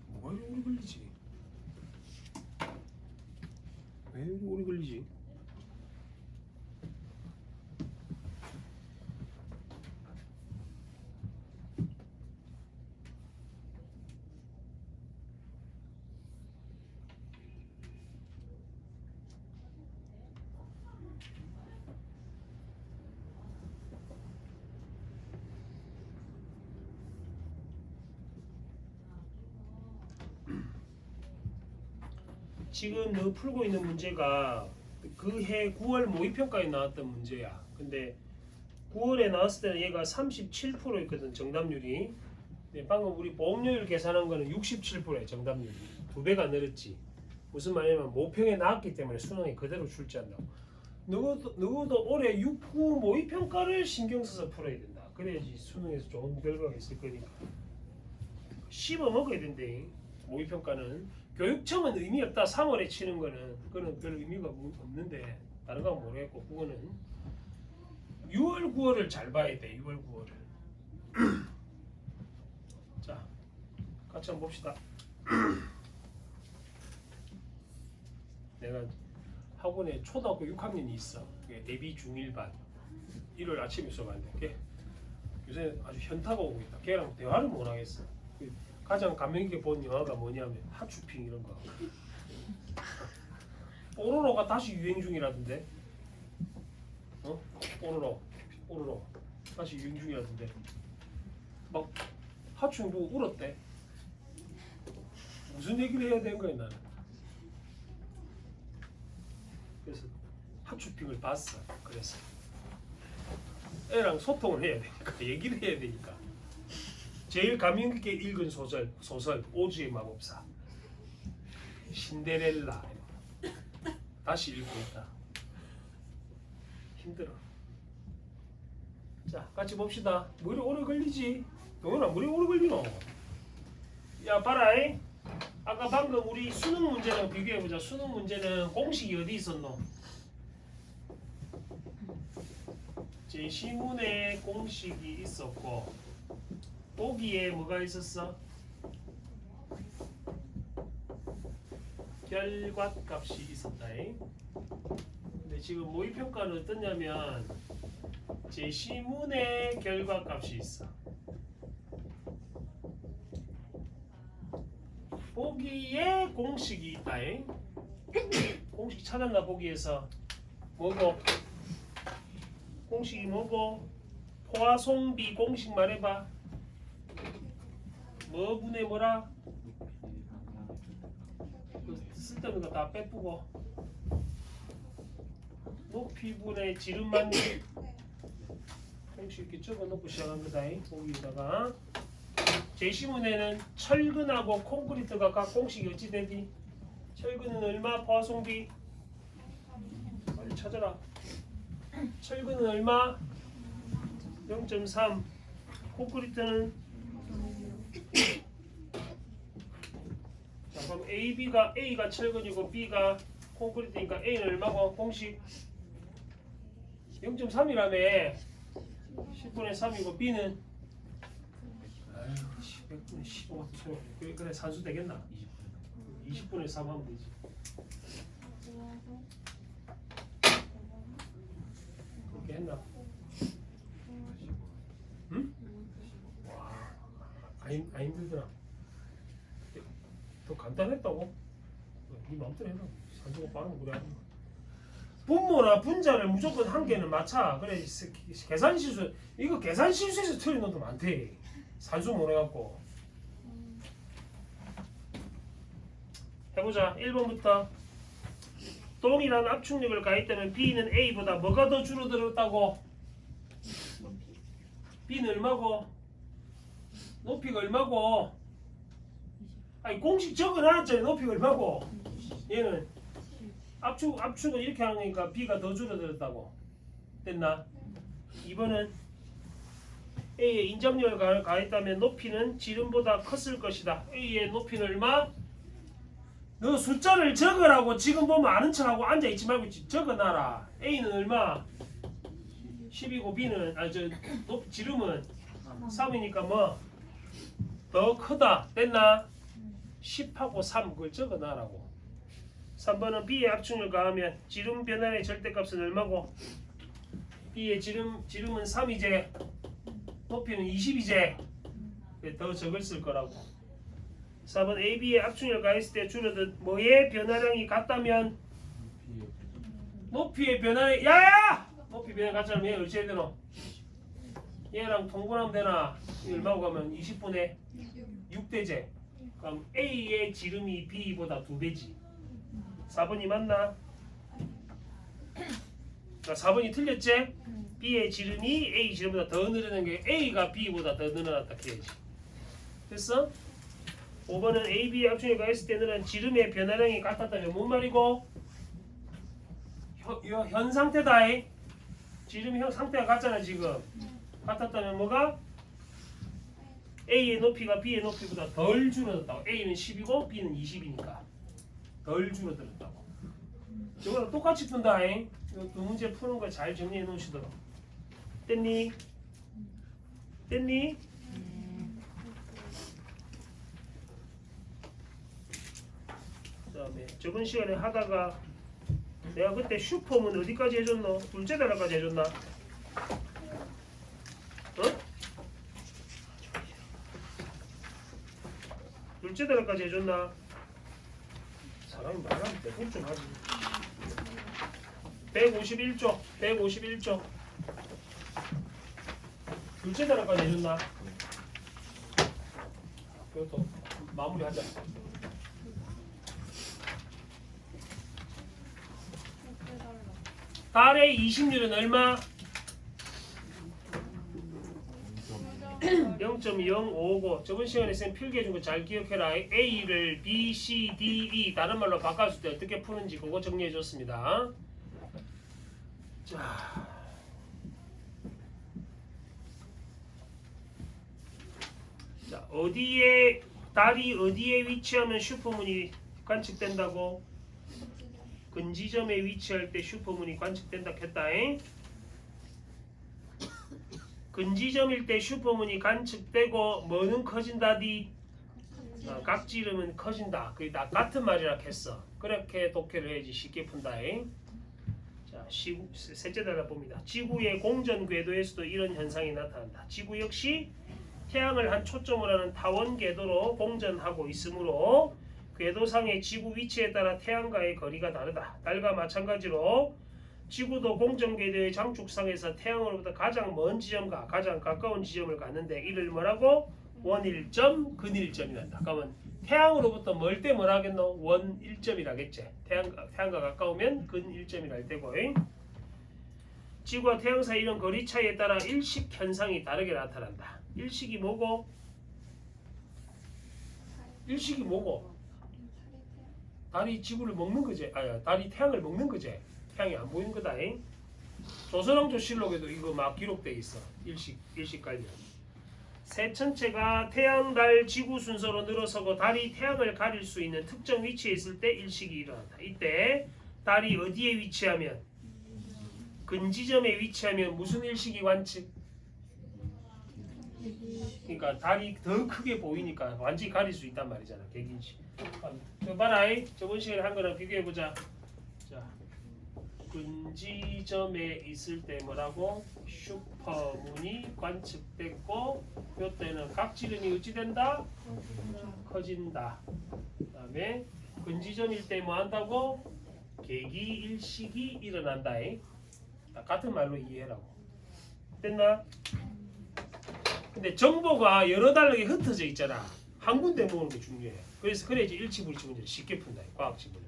뭐가 이렇게 오래 걸리지? 왜 이렇게 오래 걸리지? 지금 너 풀고 있는 문제가 그 해 9월 모의평가에 나왔던 문제야. 근데 9월에 나왔을 때는 얘가 37%였거든, 정답률이. 근데 방금 우리 보험료율 계산한 거는 67%야, 정답률이. 2배가 늘었지. 무슨 말이냐면 모평에 나왔기 때문에 수능에 그대로 출제한다고. 누구도 올해 6, 9 모의평가를 신경 써서 풀어야 된다. 그래야지 수능에서 좋은 결과가 있을 거니까. 씹어 먹어야 된대. 모의평가는. 교육청은 의미 없다. 3월에 치는 거는 그거는 별 의미가 없는데 다른 건 모르겠고, 그거는 6월 9월을 잘 봐야 돼. 6월 9월을. 자, 같이 한번 봅시다. 내가 학원에 초등학교 6학년이 있어. 그게 데뷔 중1반. 일요일 아침에 수업하는데 요새 아주 현타가 오고 있다. 걔랑 대화를 못 하겠어. 가장 감명 깊게 본 영화가 뭐냐면 하츄핑 이런 거. 뽀로로가 다시 유행 중이라던데. 어? 뽀로로 다시 유행 중이라던데. 막 하츄핑 보고 울었대. 무슨 얘기를 해야 되는 거야 나는. 그래서 하츄핑을 봤어. 그래서 애랑 소통을 해야 되니까, 얘기를 해야 되니까. 제일 감명 깊게 읽은 소설 오즈의 마법사, 신데렐라. 다시 읽고 있다. 힘들어. 자, 같이 봅시다. 머리 오래 걸리지? 동현아, 머리 오래 걸리노? 야, 봐라잉. 아까 방금 우리 수능 문제랑 비교해보자. 수능 문제는 공식이 어디 있었노? 제시문에 공식이 있었고, 보기에 뭐가 있었어? 결과값이 있었다. 근데 지금 모의평가는 어떠냐면 제시문에 결과값이 있어. 보기에 공식이 있다. 공식 찾았나? 보기에서 뭐고? 공식이 뭐고? 포화송비 공식 말해봐. 뭐 분의 뭐라? 쓸데없는 거 다 빼쁘고 높이 분의 지름만 공식 이렇게 적어놓고 시작한 거다. 거기다가 제시문에는 철근하고 콘크리트가 각 공식이 어찌 되디? 철근은 얼마? 포화송비 빨리 찾아라. 철근은 얼마? 0.3. 콘크리트는 자, 그럼 A가 철근이고 B가 콘크리트니까 A는 얼마고? 공식 0.3이라며. 10분의 3이고 B는 100분의 15. 그래 산수 되겠나? 20분의 3 하면 되지. 그렇게 했나? 응? 와, 안 힘들더라. 더 간단했다고? 네 마음대로 해라. 산수고 빠른 그래 하는 거. 분모나 분자를 무조건 한 개는 맞춰. 그래 계산 실수. 이거 계산 실수에서 틀린 놈도 많대. 산수 못 해갖고. 해보자. 1번부터. 동일한 압축력을 가했다면 B는 A보다 뭐가 더 줄어들었다고? B는 얼마고? 높이가 얼마고? 아니 공식 적어놨잖아. 높이가 얼마고? 얘는 압축은 이렇게 하는 거니까 B가 더 줄어들었다고. 됐나? 2번은 A의 인접력을 가했다면 높이는 지름보다 컸을 것이다. A의 높이는 얼마? 너 숫자를 적으라고 지금 보면 아는 척하고 앉아있지 말고 적어놔라. A는 얼마? 10이고 B는 지름은 3이니까 뭐? 더 크다. 됐나? 10하고 3 그걸 적어놔라고. 3번은 B의 합충을 가하면 지름 변환의 절대값은 얼마고? B의 지름은 3이제 높이는 20이제 더 적을 쓸 거라고. 4번 AB의 합충을 가했을 때 줄어든 뭐의 변화량이 같다면 높이의 변화량이 야야! 높이 변화 같자면 얘 어찌해야 되노? 얘랑 통분하면 되나? 이 얼마고 가면 20분의 6대제. 그럼 A의 지름이 B보다 2배지. 4번이 맞나? 자, 4번이 틀렸지? B의 지름이 A 지름보다 더 늘어난 게 A가 B보다 더 늘어났다 해야지. 됐어? 5번은 AB의 합충에 가했을 때는 지름의 변화량이 같았다면 뭔 말이고? 현 상태다. 지름 현 상태가 같잖아 지금. 같았다면 뭐가? A의 높이가 B의 높이보다 덜 줄어들었다고. A는 10이고 B는 20이니까 덜 줄어들었다고. 저거랑 똑같이 푼다. 두 문제 푸는 거 잘 정리해 놓으시도록. 됐니? 됐니? 그다음에 저번 시간에 하다가 내가 그때 슈퍼문 어디까지 해줬노? 둘째 단어까지 해줬나? 어? 둘째 단어까지 해줬나? 사람이 말하면 대본 좀 하지. 151쪽 둘째 단어까지 해줬나? 그것도 마무리하자. 달의 20률은 얼마? 0.055고 저번 시간에 쌤 필기해준 거 잘 기억해라. A를 B, C, D, E 다른 말로 바꿨을 때 어떻게 푸는지 그거 정리해줬습니다. 자, 어디에 달이 어디에 위치하면 슈퍼문이 관측된다고? 근지점에 위치할 때 슈퍼문이 관측된다 했다잉. 근지점일 때 슈퍼문이 관측되고 뭐는 커진다디? 각지름은 커진다. 그게 다 같은 말이라 했어. 그렇게 독해를 해야지 쉽게 푼다잉. 자, 셋째 단어 봅니다. 지구의 공전 궤도에서도 이런 현상이 나타난다. 지구 역시 태양을 한 초점으로 하는 타원 궤도로 공전하고 있으므로 궤도상의 지구 위치에 따라 태양과의 거리가 다르다. 달과 마찬가지로 지구도 공전 궤도의 장축상에서 태양으로부터 가장 먼 지점과 가장 가까운 지점을 갖는데 이를 뭐라고? 원일점, 근일점이란다. 그러면 태양으로부터 멀 때 뭐라 하겠노? 원일점이라겠지. 태양과 가까우면 근일점이라 할 테고. 지구와 태양 사이 이런 거리 차이에 따라 일식 현상이 다르게 나타난다. 일식이 뭐고? 일식이 뭐고? 달이 지구를 먹는 거지. 달이 태양을 먹는 거지. 태양이 안 보이는 거다. 조선왕조실록에도 이거 막 기록돼 있어. 일식 관련. 새 천체가 태양, 달, 지구 순서로 늘어서고 달이 태양을 가릴 수 있는 특정 위치에 있을 때 일식이 일어난다. 이때 달이 어디에 위치하면? 근지점에 위치하면 무슨 일식이 관측? 그러니까 달이 더 크게 보이니까 완전히 가릴 수 있단 말이잖아. 객인식. 저 봐라. 저번 시간에 한 거랑 비교해보자. 자, 근지점에 있을 때 뭐라고? 슈퍼문이 관측됐고 이때는 각지름이 어찌 된다? 커진다. 그 다음에 근지점일 때 뭐 한다고? 계기일식이 일어난다. 같은 말로 이해하라고. 됐나? 근데 정보가 여러 달락에 흩어져 있잖아. 한 군데 모으는 게 중요해. 그래서 그래야지 일치불치 문제를 쉽게 푼다. 과학 지문을.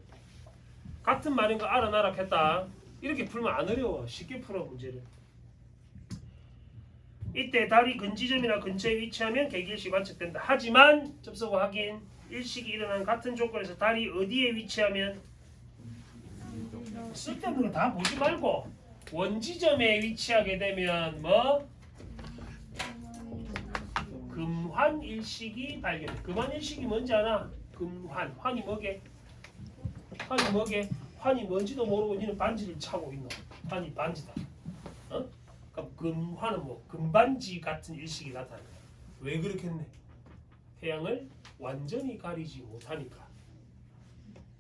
같은 말인 거 알아놔라 했다. 이렇게 풀면 안 어려워. 쉽게 풀어 문제를. 이때 달이 근지점이나 근처에 위치하면 계기일식 관측된다. 하지만 접속 확인. 일식이 일어난 같은 조건에서 달이 어디에 위치하면 쓸데없는 거 다 보지 말고 원지점에 위치하게 되면 뭐? 금환일식이 발견돼. 금환일식이 뭔지 아나? 금환. 환이 뭐게? 환이 뭐게? 환이 뭔지도 모르고 니는 반지를 차고 있노. 환이 반지다. 어? 그럼 금환은 뭐 금반지 같은 일식이 나타난다. 왜 그렇겠네? 태양을 완전히 가리지 못하니까.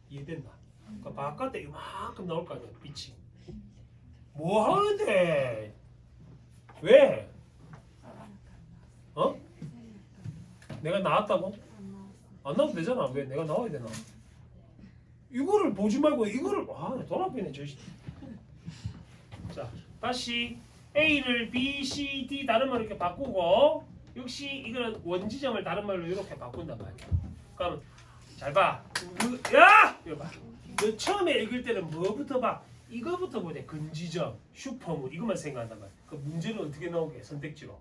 이해됐나? 그러니까 바깥에 이만큼 나올 거 아니야 빛이. 뭐 하는데? 왜? 어? 내가 나왔다고? 안 나와도 되잖아. 왜 내가 나와야 되나? 이거를 보지 말고 이거를 돌아버리네 저. 자 다시 A를 B, C, D 다른 말로 이렇게 바꾸고 역시 이거는 원지점을 다른 말로 이렇게 바꾼단 말이야. 그럼 잘 봐. 야! 이거 봐. 너 처음에 읽을 때는 뭐부터 봐? 이거부터 보자. 근지점, 슈퍼문 이것만 생각한단 말이야. 그 문제는 어떻게 나오게? 선택지로.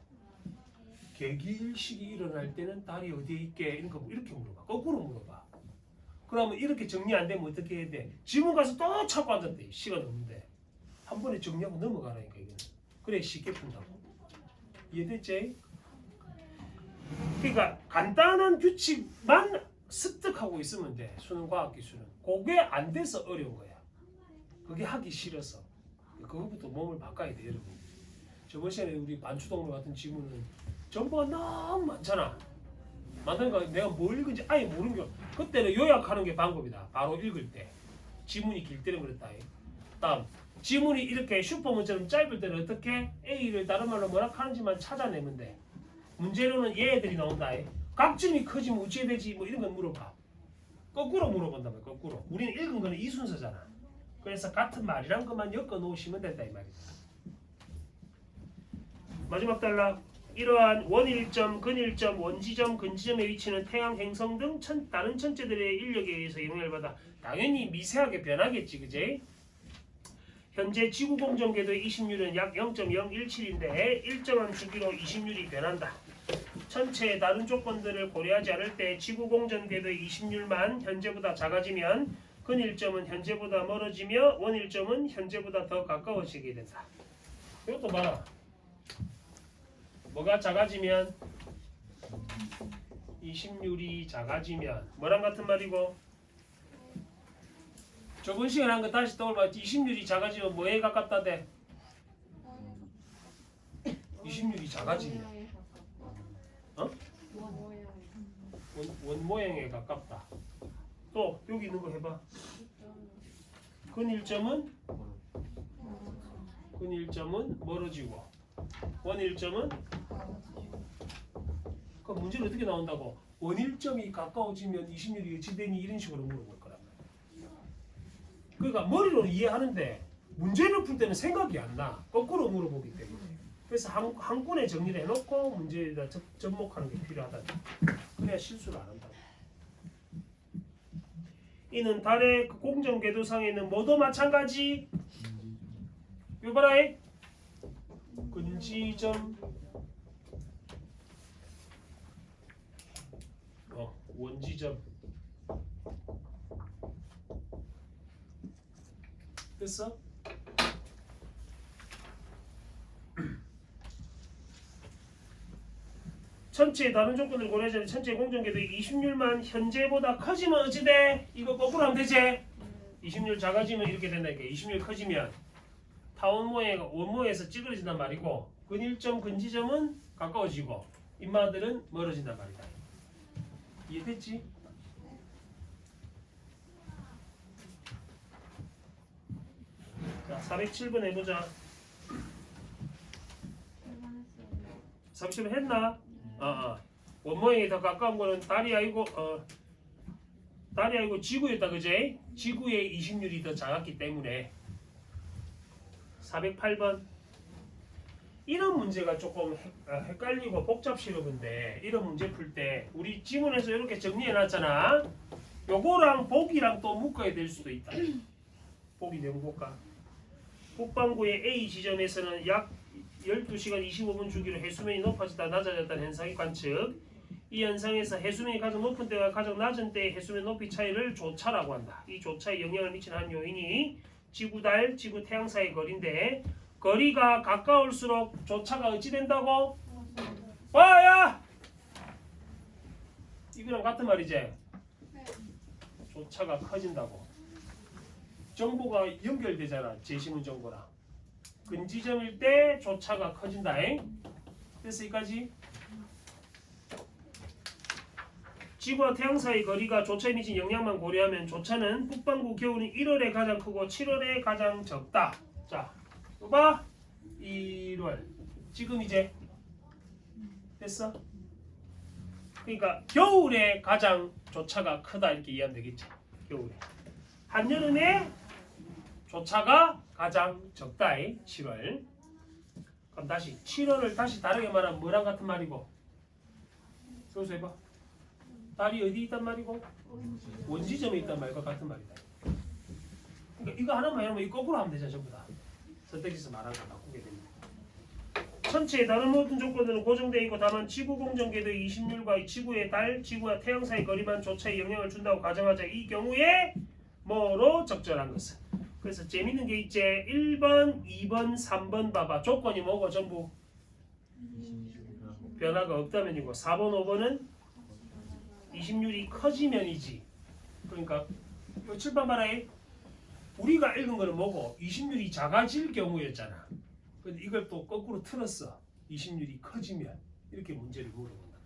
개기일식이 일어날 때는 달이 어디에 있게? 이런 거 이렇게 물어봐. 거꾸로 물어봐. 그러면 이렇게 정리 안 되면 어떻게 해야 돼? 지문 가서 또 찾고 앉았대. 시간 없는데. 한 번에 정리하고 넘어가라니까 이거는. 그래 쉽게 푼다고. 이해됐지? 그러니까 간단한 규칙만 습득하고 있으면 돼. 수능 과학 기술은. 그게 안 돼서 어려운 거야. 그게 하기 싫어서. 그거부터 몸을 바꿔야 돼 여러분. 저번 시간에 우리 반추동물 같은 지문은 정보가 너무 많잖아. 많다니까 내가 뭘 읽은지 아예 모르는 게 그때는 요약하는 게 방법이다. 바로 읽을 때. 지문이 길 때는 그랬다. 다음 지문이 이렇게 슈퍼문처럼 짧을 때는 어떻게 A를 다른 말로 뭐라 하는지만 찾아내면 돼. 문제로는 얘들이 나온다. 각점이 커지면 어찌해야 되지? 뭐 이런 건 물어봐. 거꾸로 물어본단 말이야. 거꾸로. 우리는 읽은 거는 이 순서잖아. 그래서 같은 말이란 것만 엮어 놓으시면 된다 이 말이다. 마지막 단락. 이러한 원일점, 근일점, 원지점, 근지점의 위치는 태양, 행성 등 다른 천체들의 인력에 의해서 영향을 받아 당연히 미세하게 변하겠지, 그제? 현재 지구 공전 궤도의 이심률은 약 0.017인데 일정한 주기로 이심률이 변한다. 천체의 다른 조건들을 고려하지 않을 때 지구 공전 궤도의 이심률만 현재보다 작아지면 근일점은 현재보다 멀어지며 원일점은 현재보다 더 가까워지게 된다. 이것도 봐라. 뭐가 작아지면 이심률이 작아지면 뭐랑 같은 말이고 저번 시간에 한 거 다시 떠올봐. 이심률이 작아지면 뭐에 가깝다 돼? 이심률이 작아지면 어? 원 모양에 가깝다. 또 여기 있는 거 해봐. 근일점은 멀어지고 원일점은 그 문제는 어떻게 나온다고? 원일점이 가까워지면 이심률이 어찌 되니 이런 식으로 물어볼 거란 말이야. 그러니까 머리로 이해하는데 문제를 풀 때는 생각이 안 나. 거꾸로 물어보기 때문에. 그래서 한 권에 정리를 해놓고 문제에다 접목하는 게 필요하다. 그래야 실수를 안 한다. 이는 달의 그 공전 궤도상에는 뭐도 마찬가지. 요 봐라. 근지점 원지점 됐어? 천체의 다른 조건을 고려하지 않는 천체의 공전궤도의 이심률만 현재보다 커지면 어찌 돼? 이거 거꾸로 하면 되지? 이심률 작아지면 이렇게 된다니까. 이심률 커지면 타원 모양이 원모에서 찌그러진단 말이고 근일점, 근지점은 가까워지고 인마들은 멀어진단 말이다. 이해됐지? 자, 407번 해보자. 37번 했나? 원모양이 더 가까운 거는 달이 아니고 지구였다, 그제? 지구의 이심률이 더 작았기 때문에. 408번. 이런 문제가 조금 헷갈리고 복잡스러운데 이런 문제 풀 때 우리 지문에서 이렇게 정리해놨잖아. 요거랑 보기랑 또 묶어야 될 수도 있다. 보기 내용 볼까? 북반구의 A 지점에서는 약 12시간 25분 주기로 해수면이 높아지다 낮아졌다는 현상이 관측. 이 현상에서 해수면이 가장 높은 때와 가장 낮은 때의 해수면 높이 차이를 조차라고 한다. 이 조차에 영향을 미치는 한 요인이 지구, 달, 지구, 태양 사이의 거리인데 거리가 가까울수록 조차가 어찌 된다고? 야! 이거랑 같은 말이지? 조차가 커진다고. 정보가 연결되잖아. 제시문 정보랑. 근지점일 때 조차가 커진다. 됐어 여기까지? 지구와 태양 사이 거리가 조차에 미친 영향만 고려하면 조차는 북반구 겨울인 1월에 가장 크고 7월에 가장 적다. 자, 봐봐. 1월. 지금 이제 됐어? 그러니까 겨울에 가장 조차가 크다 이렇게 이해하면 되겠지. 겨울에. 한여름에 조차가 가장 적다. 7월. 그럼 다시 7월을 다시 다르게 말하면 뭐랑 같은 말이고? 소수 해봐. 달이 어디 있단 말이고? 원지점에 있단 말과 같은 말이다. 그러니까 이거 하나만 해놓으면 이거 거꾸로 하면 되잖아. 전부 다. 선택지에서 말하는 거 바꾸게 됩니다. 천체의 다른 모든 조건들은 고정되어 있고 다만 지구 공전 궤도의 이심률과 지구의 달, 지구와 태양 사이 거리만 조차에 영향을 준다고 가정하자. 이 경우에 뭐로 적절한 것은? 그래서 재밌는 게 있지. 1번, 2번, 3번 봐봐. 조건이 뭐고 전부 변화가 없다면이고 4번, 5번은 이심률이 커지면이지. 그러니까 요 7번 봐라. 우리가 읽은 거는 뭐고? 이심률이 작아질 경우였잖아. 근데 이걸 또 거꾸로 틀었어. 이심률이 커지면 이렇게 문제를 물어본다.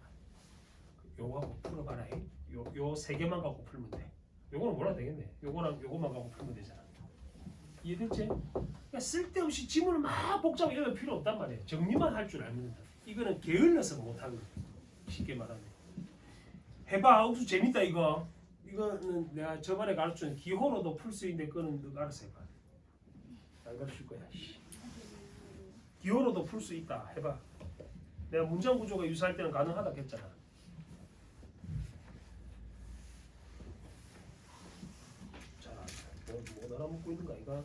요거하고 풀어봐라. 요 세 개만 갖고 풀면 돼. 요거는 몰라도 되겠네. 요거랑 요거만 갖고 풀면 되잖아. 이해됐지? 그러니까 쓸데없이 지문을 막 복잡하게 읽을 필요 없단 말이야. 정리만 할 줄 알면 된다. 이거는 게을러서 못하는 거야. 쉽게 말하면. 해봐. 옥수 재밌다 이거. 이거는 내가 저번에 가르쳐준 기호로도 풀 수 있는데 그거는 너가 알아서 해봐. 안 가르칠 거야. 기호로도 풀 수 있다. 해봐. 내가 문장 구조가 유사할 때는 가능하다 했잖아. 자, 뭐 알아먹고 있는가 이거.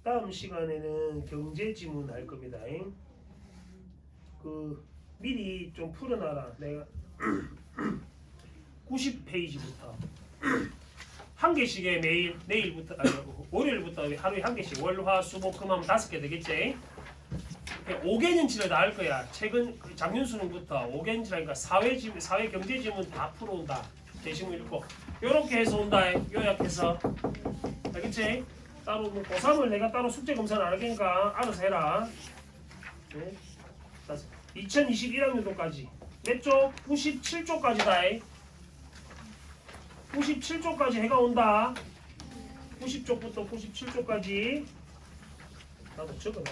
다음 시간에는 경제 지문 할 겁니다. 그 미리 좀 풀어놔라. 내가 90페이지부터 한 개씩에 매일 내일부터 아니 월요일부터 하루에 한 개씩 월화수목금 하면 5개 되겠지. 5개년치를 다 할 거야. 최근 작년 수능부터 5개년치라니까 사회 경제 지문 다 풀어온다. 제시문 읽고 요렇게 해서 온다. 요약해서 알겠지? 따로 뭐 고3을 내가 따로 숙제 검사는 안 할 테니까 알아서 해라. 네. 2021학년도까지 몇 쪽? 97쪽까지다. 97쪽까지 해가 온다. 90쪽부터 97쪽까지 나도 적어놔.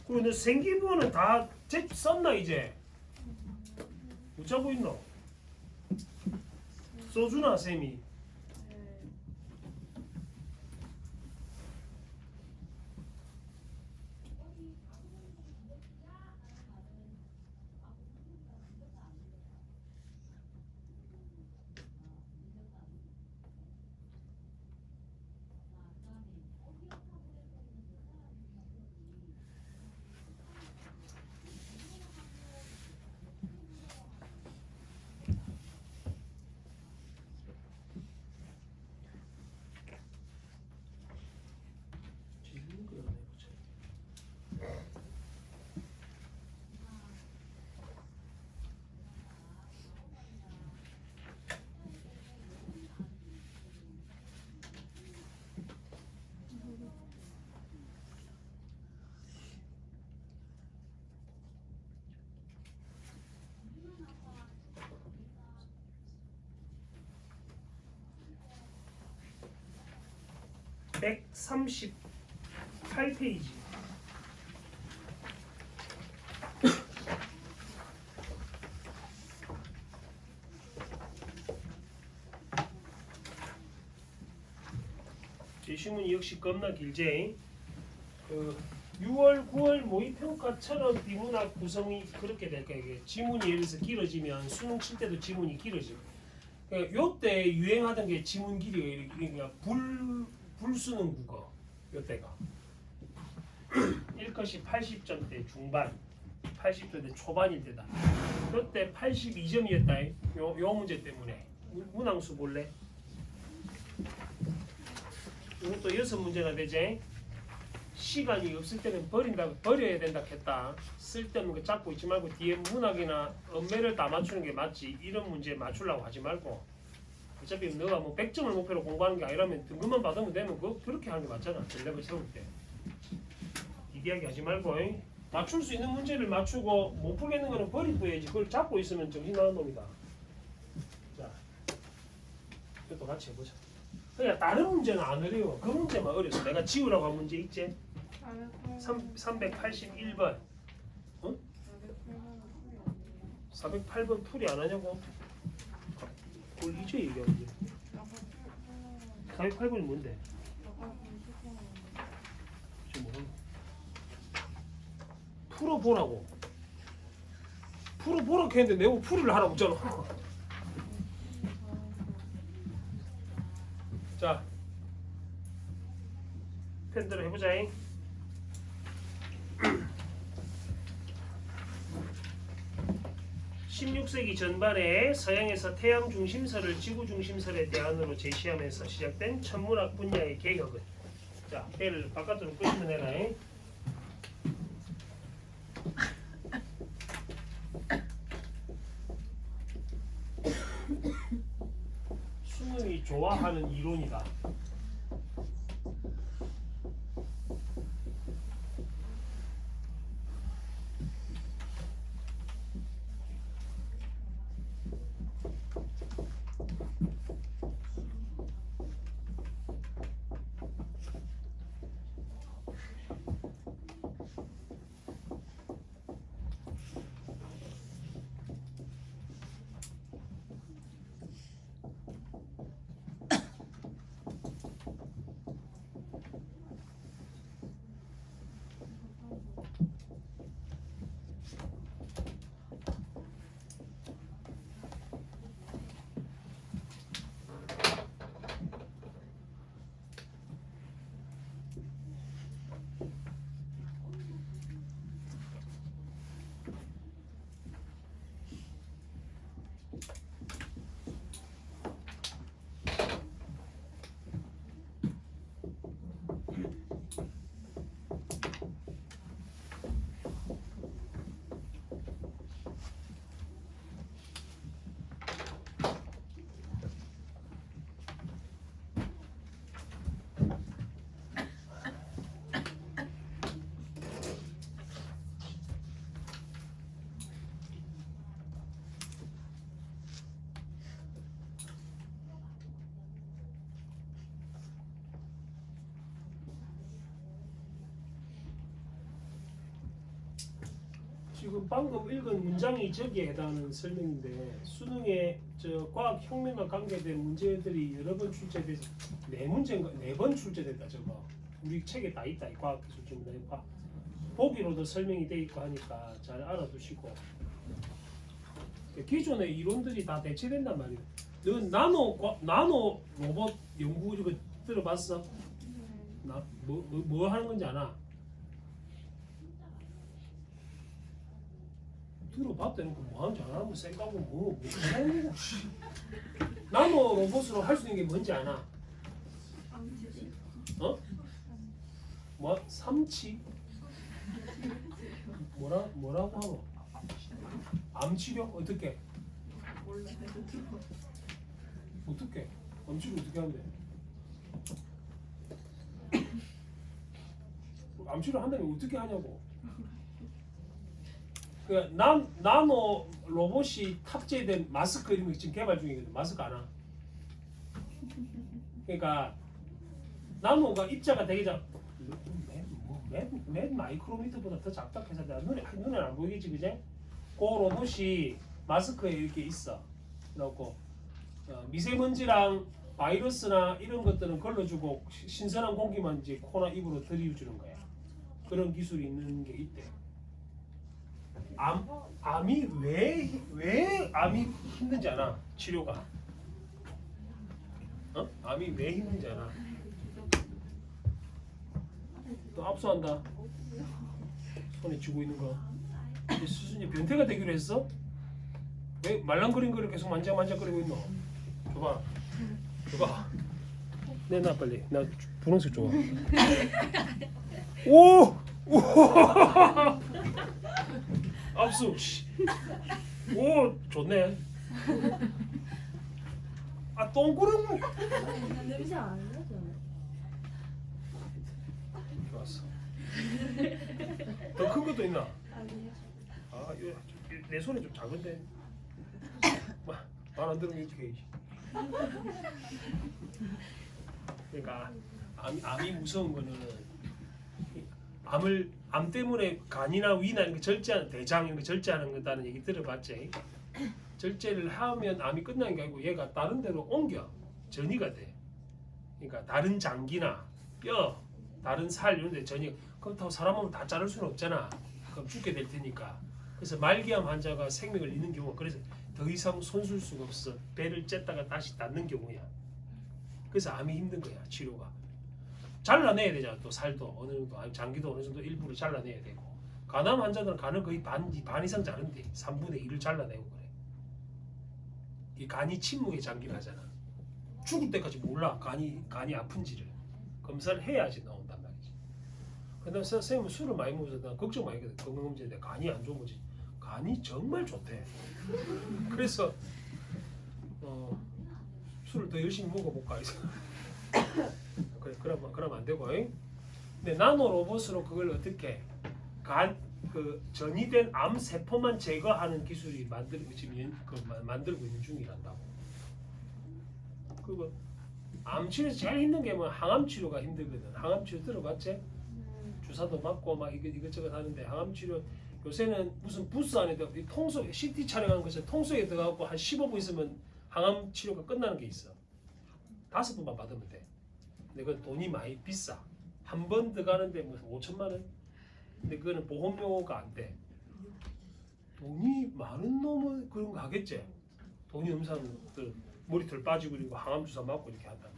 그리고 너 생기부는 다 썼나 이제? 못 잡고 있노? 써주나 쌤이? (138페이지) 제시문이 역시 겁나 길지. 그 6월, 9월 모의평가처럼 비문학 구성이 그렇게 될까 이게 지문이 예를 들어서 길어지면 수능 칠 때도 지문이 길어져. 그러니까 요때 유행하던 게 지문 길이가 그러니까 불수능 국어 요때가 1컷이 80점대 중반, 80점대 초반일 때다. 요때 82점이었다. 요 문제 때문에 문항수 볼래? 이것도 6문제나 되지. 시간이 없을 때는 버려야 된다 했다. 쓸데없는 거 잡고 있지 말고 뒤에 문학이나 엄매를 다 맞추는 게 맞지. 이런 문제 맞추려고 하지 말고. 어차피 너가 뭐 100점을 목표로 공부하는 게 아니라면 등급만 받으면 되면 그렇게 하는 게 맞잖아. 전략을 세울 때. 이야기 하지 말고 맞출 수 있는 문제를 맞추고 못 풀겠는 거는 버리고 해야지. 그걸 잡고 있으면 정신 나간 놈이다. 자, 이것도 같이 해보자. 그냥 다른 문제는 안 어려워. 그 문제만 어려서 내가 지우라고 한 문제 있지? 381번. 응? 408번 풀이 안 하냐고? 그걸 이제 얘기하지. 408번이 뭔데? 지금 뭐야? 풀어보라고. 풀어보라고 했는데 내가 풀이를 하라고 했잖아. 자, 펜대로 해보자잉. (16세기) 전반에 서양에서 태양 중심설을 지구 중심설의 대안으로 제시하면서 시작된 천문학 분야의 개혁은, 자, 배를 바깥으로 끄시면 되나잉? 수능이 좋아하는 이론이다. 지금 방금 읽은 문장이 저기에 해당하는 설명인데, 수능에 저 과학 혁명과 관계된 문제들이 여러 번 출제돼서 4문제인가 4번 출제됐다. 저거 우리 책에 다 있다. 이 과학 기술 전문의 과 보기로도 설명이 돼 있고 하니까 잘 알아두시고, 기존의 이론들이 다 대체된단 말이에요. 너 나노 로봇 연구 이거 들어봤어? 뭐 하는 건지 아나? 들어봤다니까 뭐 하는지 안 하면 쌩까고 뭐 하는 거고. 나노 로봇으로 할 수 있는 게 뭔지 아나? 어? 뭐 삼치? 뭐라고 하노? 암치료? 어떻게? 어떻게? 암치료 어떻게 하는데? 암치료 한다면 어떻게 하냐고? 그 나노 로봇이 탑재된 마스크 이런 거 지금 개발 중이거든. 마스크 알아? 그러니까 나노가 입자가 되게 맨 마이크로미터보다 더 작다 해서 내가 눈에 안 보이겠지, 그제? 그 로봇이 마스크에 이렇게 있어. 그래갖고 미세먼지랑 바이러스나 이런 것들은 걸러주고 신선한 공기만 이제 코나 입으로 들이주는 거야. 그런 기술이 있는 게 있대. 암이 왜 암이 힘든지 알아? 치료가. 암이 왜 힘든지 알아? 또 압수한다. 손에 쥐고 있는 거. 이제 수순이 변태가 되기로 했어? 왜 말랑거린 거를 계속 만져거리고 있노? 줘봐. 내놔 빨리. 나 분홍색 좋아. 오! 압수. 오, 좋네. 아, 똥구름. 냄새 안 나죠? 좋았어. 더 큰 것도 있나? 아니요. 아, 이거 내 손이 좀 작은데. 말 안 들으면 이렇게 해야지. 그러니까 암이 무서운 거는 암 때문에 간이나 위나 이런 거 절제하는 대장 이런 거 절제하는 거다는 얘기 들어봤지? 절제를 하면 암이 끝나는 게 아니고 얘가 다른 데로 옮겨 전이가 돼. 그러니까 다른 장기나 뼈, 다른 살 이런 데 전이 그렇다고 사람 몸을 다 자를 수는 없잖아. 그럼 죽게 될 테니까. 그래서 말기암 환자가 생명을 잃는 경우가 그래서 더 이상 손쓸 수가 없어. 배를 쬐다가 다시 닫는 경우야. 그래서 암이 힘든 거야 치료가. 잘라내야 되잖아. 또 살도 어느 정도 장기도 어느 정도 일부를 잘라내야 되고. 간암 환자들은 간을 거의 반 이상 자른대. 3분의 1을 잘라내고 그래. 이 간이 침묵의 장기를 하잖아. 죽을 때까지 몰라 간이 아픈지를. 검사를 해야지 나온단 말이지. 근데 선생님은 술을 많이 먹어서 난 걱정 많이 했거든. 건강검진인데 간이 안 좋은 거지. 간이 정말 좋대. 그래서 술을 더 열심히 먹어볼까 해서. 그래, 그러면 안 되고. 근데 나노 로봇으로 그걸 어떻게 전이된 암 세포만 제거하는 기술이 만들고 있는 중이란다고. 그거 암 치료에서 제일 힘든 게 뭐 항암 치료가 힘들거든. 항암 치료 들어봤지? 주사도 맞고 막 이것저것 하는데 항암 치료 요새는 무슨 부스 안에다 통속 CT 촬영하는 것에 통속에 들어가고 한 15분 있으면 항암 치료가 끝나는 게 있어. 5번만 받으면 돼. 근데 그건 돈이 많이 비싸. 한 번 들어가는데 뭐 5천만 원? 근데 그거는 보험료가 안 돼. 돈이 많은 놈은 그런 거 하겠지. 돈이 없는 사람들 머리털 빠지고 그리고 항암 주사 맞고 이렇게 한단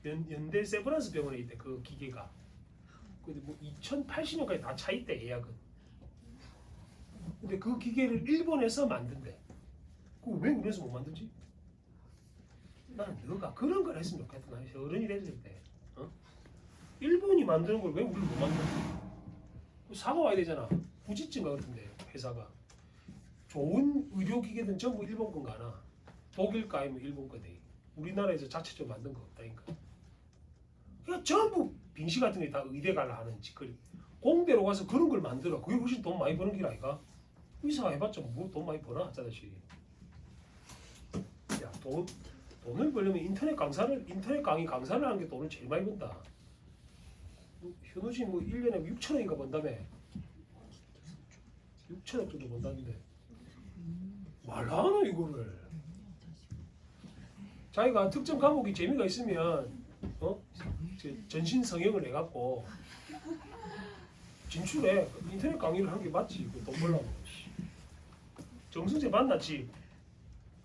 말이야. 연대 세브란스 병원에 있대 그 기계가. 근데 뭐 2080년까지 다 차 있대 예약은. 근데 그 기계를 일본에서 만든대. 그거 왜 우리나라에서 못 만들지? 나는 너가 그런 걸 했으면 좋겠다. 나 어른이 됐을 때. 일본이 만드는 걸 왜 우리 못 만들지? 사과 와야 되잖아. 부지증 같은데 회사가. 좋은 의료기계든 전부 일본 건가 하나. 독일 거 아니면 일본 거대. 우리나라에서 자체적으로 만든 거 없다니까. 그러니까 전부 빙시 같은 게 다 의대 갈라 하는 짓거리. 공대로 가서 그런 걸 만들어. 그게 훨씬 돈 많이 버는 길 아이가? 의사 해봤자 뭐 돈 많이 버나 자다시. 야 돈을 벌려면 인터넷 강의 강사를 하는 게 돈을 제일 많이 번다. 현우씨 뭐 1년에 6천원인가 번다며. 6천억 정도 번다는데 말하나 이거를. 자기가 특정 과목이 재미가 있으면 전신 성형을 해갖고 진출해. 인터넷 강의를 한 게 맞지. 돈 벌려고. 정승재 만났지.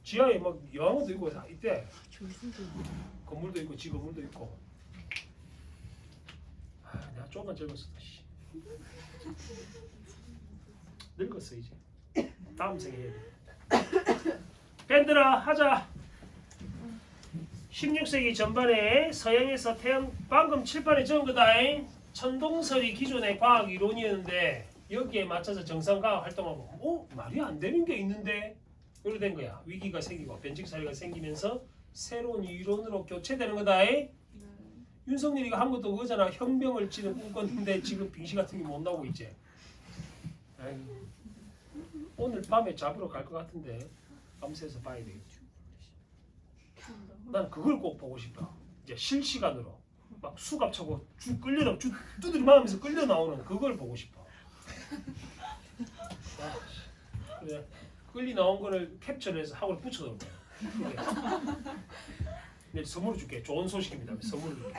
지하에 막 여왕원도 있고 이때 건물도 있고 지 건물도 있고. 내가 조금만 젊었어. 늙었어 이제. 다음 생에 해야 돼. 밴드라 하자. 16세기 전반에 서양에서 방금 칠판에 적은 거다. 천동설이 기존의 과학 이론이었는데 여기에 맞춰서 정상과학 활동하고 말이 안 되는 게 있는데 이렇게 된 거야. 위기가 생기고 변칙 사회가 생기면서 새로운 이론으로 교체되는 거다. 윤석열이가 한 것도 그거잖아. 혁명을 지금 꿈꿨는데 지금 빙시 같은 게 못 나오고 이제. 오늘 밤에 잡으러 갈 것 같은데 밤새서 봐야 되겠죠. 난 그걸 꼭 보고 싶다. 이제 실시간으로 막 수갑차고 쭉 두드리 맞으면서 끌려 나오는 그걸 보고 싶어. 그래 끌리 나온 거를 캡처를 해서 하고를 붙여놓은 거야. 네, 선물 줄게. 좋은 소식입니다. 선물 줄게.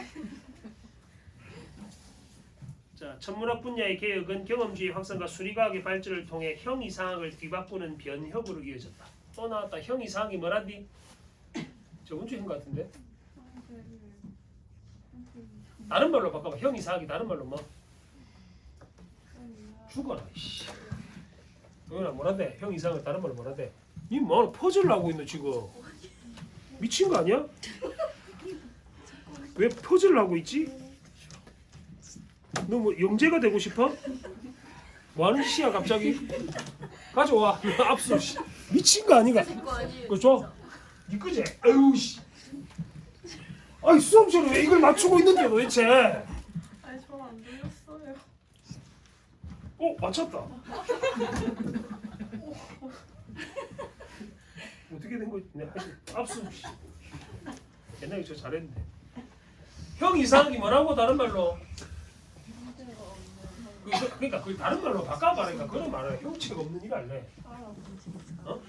자, 천문학 분야의 개혁은 경험주의 확산과 수리과학의 발전을 통해 형이상학을 뒤바꾸는 변혁으로 이어졌다. 또 나왔다. 형이상학이 뭐라디? 저번 주에 한것 같은데. 다른 말로 바꿔봐. 형이상학이 다른 말로 뭐? 죽어라. 이씨. 너나 뭐라대? 형이상을 다른 말로 뭐라대? 니 뭐 퍼즐을 하고 있노 지금? 미친 거 아니야? 왜 퍼즐을 하고 있지? 너 뭐 영재가 되고 싶어? 뭐 하는 짓이야 갑자기? 가져와. 압수. 씨. 미친 거 아니가? 그거 줘. 니 그제? 아유 씨. 아이 수업 시간에 왜 이걸 맞추고 있는데 도대체? 아니 저안 들렸어요. 맞췄다. 어떻게 된 거지? 네, 압수. 씨. 옛날에 저 잘했는데. 형 이상하기 뭐라고 다른 말로? 그러니까 그 다른 말로 바꿔봐라니까 그런 말을 형체가 없는 일 할래. 어?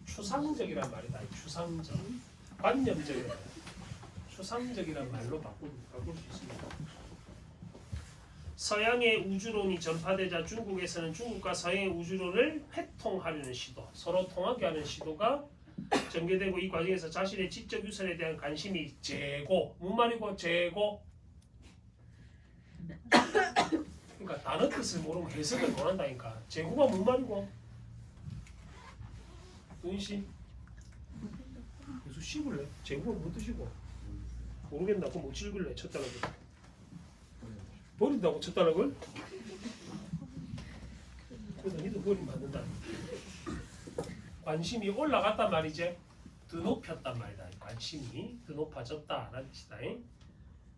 추상적이란 말이다. 추상적. 관념적이란 추상적이란 말로 바꿀 수 있습니다. 서양의 우주론이 전파되자 중국에서는 중국과 서양의 우주론을 회통하려는 시도, 서로 통하게 하는 시도가 전개되고 이 과정에서 자신의 지적 유산에 대한 관심이 제고, 무슨 말이고 제고? 그러니까 단어 뜻을 모르면 해석을 못한다니까. 제고가 무슨 말이고? 은씨? 무슨 씹을래? 제고가 무슨 뜻이고? 모르겠나? 그럼 못 읽을래? 첫 단어를 버린다고 첫 단어를? 그래서 니도 버리면 안 된다. 관심이 올라갔단 말이지. 더 높였단 말이다. 관심이 더 높아졌다라는 뜻이다.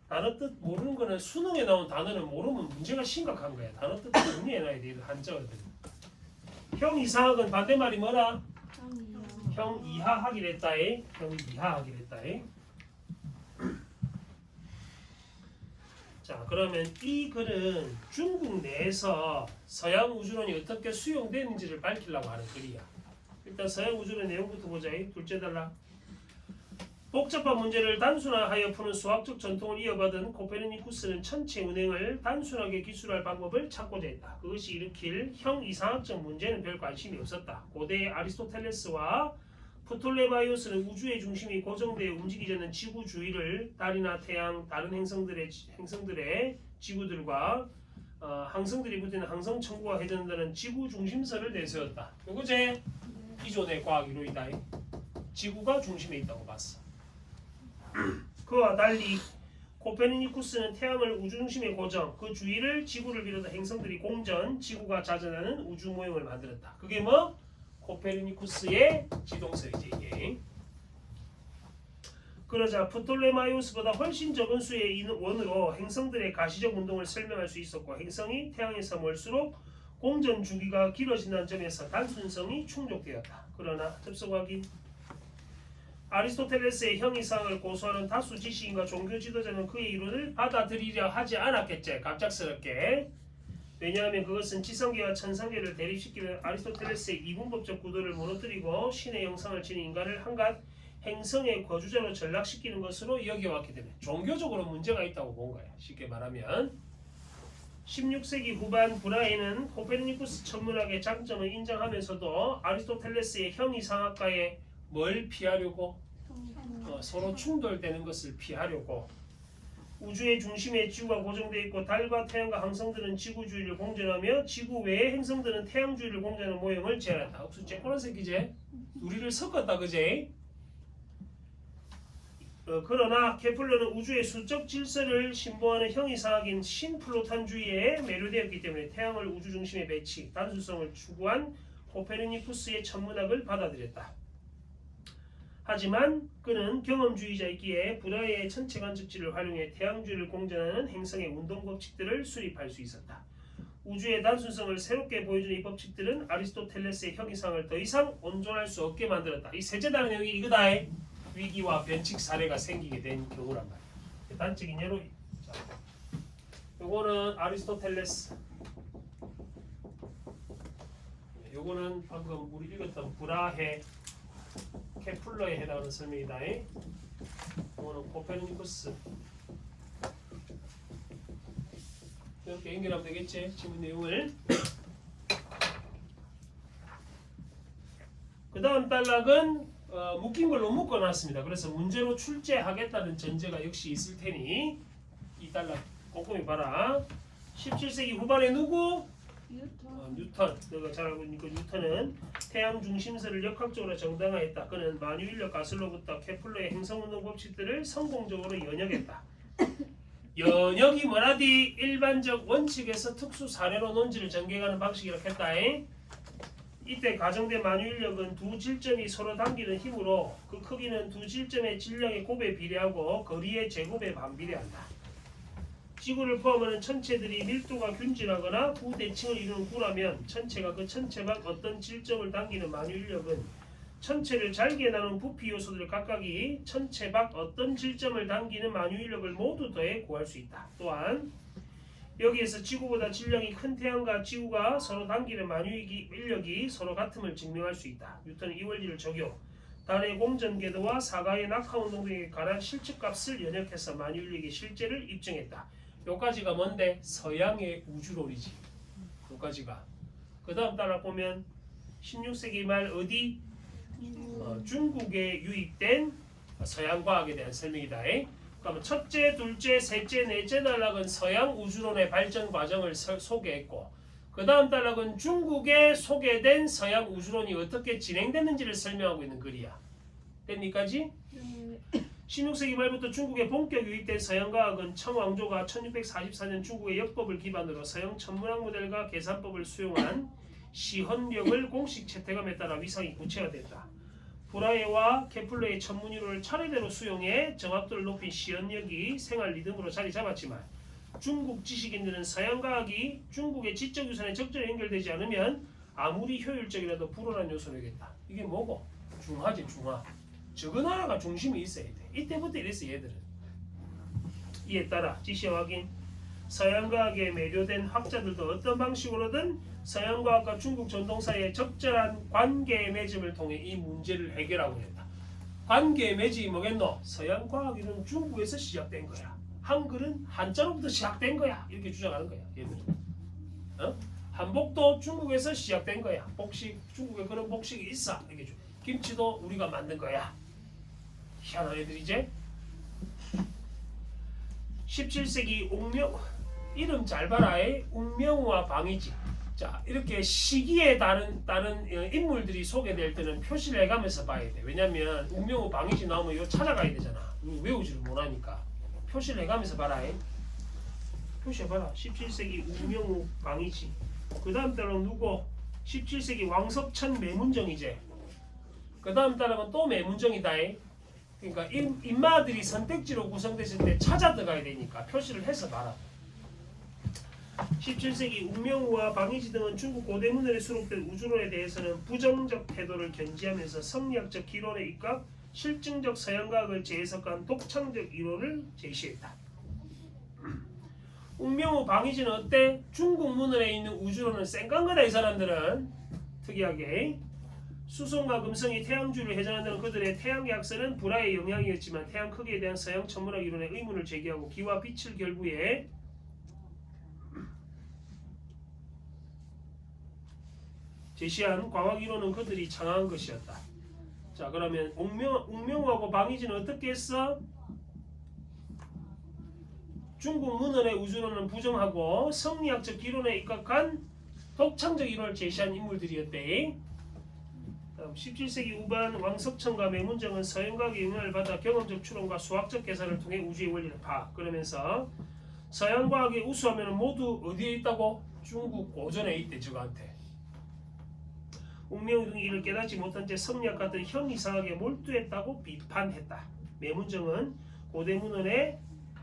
단어 뜻 모르는 거는 수능에 나온 단어는 모르면 문제가 심각한 거야. 단어 뜻 정리해놔야 돼. 한자어들. 형 이상학은 반대말이 뭐라? 형 이하하기를 했다에. 형 이하하기를 했다에. 자, 그러면 이 글은 중국 내에서 서양 우주론이 어떻게 수용되는지를 밝히려고 하는 글이야. 일단 서양 우주론 내용부터 보자. 둘째 단락. 복잡한 문제를 단순화하여 푸는 수학적 전통을 이어받은 코페르니쿠스는 천체 운행을 단순하게 기술할 방법을 찾고자 했다. 그것이 일으킬 형 이상학적 문제는 별 관심이 없었다. 고대 아리스토텔레스와 프톨레마이오스는 우주의 중심이 고정되어 움직이지 않는 지구 주위를 달이나 태양, 다른 행성들의 지구들과 항성들이 붙이는 항성 천구가 회전한다는 지구 중심설을 내세웠다. 요거제 기존의 과학 이론이다. 지구가 중심에 있다고 봤어. 그와 달리 코페르니쿠스는 태양을 우주 중심에 고정, 그 주위를 지구를 비롯한 행성들이 공전, 지구가 자전하는 우주 모형을 만들었다. 그게 뭐? 코페르니쿠스의 지동설이지 이게. 그러자 프톨레마이오스보다 훨씬 적은 수의 원으로 행성들의 가시적 운동을 설명할 수 있었고 행성이 태양에서 멀수록 공전 주기가 길어진다는 점에서 단순성이 충족되었다. 그러나 접속 확인. 아리스토텔레스의 형이상을 고수하는 다수 지식인과 종교 지도자는 그의 이론을 받아들이려 하지 않았겠지. 갑작스럽게. 왜냐하면 그것은 지성계와 천상계를 대립시키는 아리스토텔레스의 이분법적 구도를 무너뜨리고 신의 형상을 지닌 인간을 한갓 행성의 거주자로 전락시키는 것으로 여겨왔기 때문에 종교적으로 문제가 있다고 본 거야. 쉽게 말하면 16세기 후반 브라헤는 코페르니쿠스 천문학의 장점을 인정하면서도 아리스토텔레스의 형이상학과의 뭘 피하려고? 서로 충돌되는 것을 피하려고 우주의 중심에 지구가 고정되어 있고 달과 태양과 항성들은 지구 주위를 공전하며 지구 외의 행성들은 태양 주위를 공전하는 모형을 제안했다. 옥수 쬐꼬란 새끼제? 우리를 섞었다 그제? 그러나 케플러는 우주의 수적 질서를 신봉하는 형이상학인 신플로탄주의에 매료되었기 때문에 태양을 우주 중심에 배치, 단순성을 추구한 코페르니쿠스의 천문학을 받아들였다. 하지만 그는 경험주의자이기에 브라헤의 천체관측지를 활용해 태양주위를 공전하는 행성의 운동 법칙들을 수립할 수 있었다. 우주의 단순성을 새롭게 보여주는 이 법칙들은 아리스토텔레스의 형이상을 더 이상 온전할 수 없게 만들었다. 이 셋째 내용이 이거다. 위기와 변칙 사례가 생기게 된 경우란 말이야. 단적인 예로 요거는 아리스토텔레스, 요거는 방금 우리 읽었던 브라헤, 케플러에 해당하는 설명이다. 이거는 코페르니쿠스. 이렇게 연결하면 되겠지? 지문 내용을. 그 다음 단락은 묶인 걸로 묶어놨습니다. 그래서 문제로 출제하겠다는 전제가 역시 있을 테니 이 단락 꼼꼼히 봐라. 17세기 후반에 누구? 뉴턴. 너가 잘 알고 있는 그 뉴턴은 태양 중심설을 역학적으로 정당화했다. 그는 만유인력 가설로부터 케플러의 행성운동 법칙들을 성공적으로 연역했다. 연역이 뭐라디? 일반적 원칙에서 특수 사례로 논지를 전개하는 방식이라고 했다. 이때 가정된 만유인력은 두 질점이 서로 당기는 힘으로 그 크기는 두 질점의 질량의 곱에 비례하고 거리의 제곱에 반비례한다. 지구를 포함하는 천체들이 밀도가 균질하거나 구대칭을 이루는 구라면 천체가 그 천체 밖 어떤 질점을 당기는 만유인력은 천체를 잘게 나눈 부피 요소들 각각이 천체 밖 어떤 질점을 당기는 만유인력을 모두 더해 구할 수 있다. 또한 여기에서 지구보다 질량이 큰 태양과 지구가 서로 당기는 만유인력이 서로 같음을 증명할 수 있다. 뉴턴은 이 원리를 적용, 달의 공전 궤도와 사가의 낙하운동 등에 관한 실측값을 연역해서 만유인력의 실제를 입증했다. 요까지가 뭔데? 서양의 우주론이지. 요까지가. 그 다음 따라 보면 16세기 말 어디? 중국에 유입된 서양 과학에 대한 설명이다. 그러면 첫째, 둘째, 셋째, 넷째 단락은 서양 우주론의 발전 과정을 소개했고, 그 다음 단락은 중국에 소개된 서양 우주론이 어떻게 진행됐는지를 설명하고 있는 글이야. 됩니까지? 16세기 말부터 중국에 본격 유입된 서양과학은 청왕조가 1644년 중국의 역법을 기반으로 서양 천문학 모델과 계산법을 수용한 시헌력을 공식 채택함에 따라 위상이 구체화됐다. 브라헤와 케플러의 천문이론을 차례대로 수용해 정확도를 높인 시헌력이 생활 리듬으로 자리 잡았지만 중국 지식인들은 서양과학이 중국의 지적 유산에 적절히 연결되지 않으면 아무리 효율적이라도 불온한 요소이겠다. 이게 뭐고? 중화지 중화. 적은 하나가 중심이 있어야 돼. 이때부터 이랬어 얘들은. 이에 따라 지시와 확인. 서양과학에 매료된 학자들도 어떤 방식으로든 서양과학과 중국 전통 사이의 적절한 관계의 맺음을 통해 이 문제를 해결하고 있다. 관계의 맺음이 뭐겠노? 서양과학은 중국에서 시작된 거야. 한글은 한자로부터 시작된 거야. 이렇게 주장하는 거야 얘들은. 한복도 중국에서 시작된 거야. 복식, 중국에 그런 복식이 있어. 이렇게 김치도 우리가 만든 거야. 희한한 애들이지? 17세기 옥명, 이름 잘 봐라. 옥명우와 방이지. 자, 이렇게 시기에 다른 인물들이 소개될 때는 표시를 해가면서 봐야 돼. 왜냐면 옥명우 방이지 나오면 이거 찾아가야 되잖아. 외우지를 못하니까 표시를 해가면서 봐라. 표시해봐라. 17세기 옥명우 방이지. 그 다음 달은 누구? 17세기 왕석천 매문정이제. 그 다음 달은 또 매문정이다. 그러니까 인마들이 선택지로 구성됐을 때 찾아 들어가야 되니까 표시를 해서 봐라. 17세기 웅명우와 방이지 등은 중국 고대문헌에 수록된 우주론에 대해서는 부정적 태도를 견지하면서 성리학적 기론에 입각, 실증적 서양과학을 재해석한 독창적 이론을 제시했다. 웅명우 방이지는 어때? 중국 문헌에 있는 우주론은 쌩깐 거다. 이 사람들은 특이하게 수송과 금성이 태양주를 회전한다는 그들의 태양약설은 불화의 영향이었지만 태양 크기에 대한 서양 천문학 이론에 의문을 제기하고 기와 빛을 결부해 제시한 과학 이론은 그들이 창항한 것이었다. 자, 그러면 웅명우하고 방이지는 어떻게 했어? 중국 문헌의 우주론은 부정하고 성리학적 기론에 입각한 독창적 이론을 제시한 인물들이었대. 17세기 후반 왕석천과 매문정은 서양과학의 영향을 받아 경험적 추론과 수학적 계산을 통해 우주의 원리를 파악. 그러면서 서양과학의 우수하면 모두 어디에 있다고? 중국 고전에 있대. 저거한테. 웅명우 등이 이를 깨닫지 못한 채 성리학 같은 형이상학에 몰두했다고 비판했다. 매문정은 고대 문헌에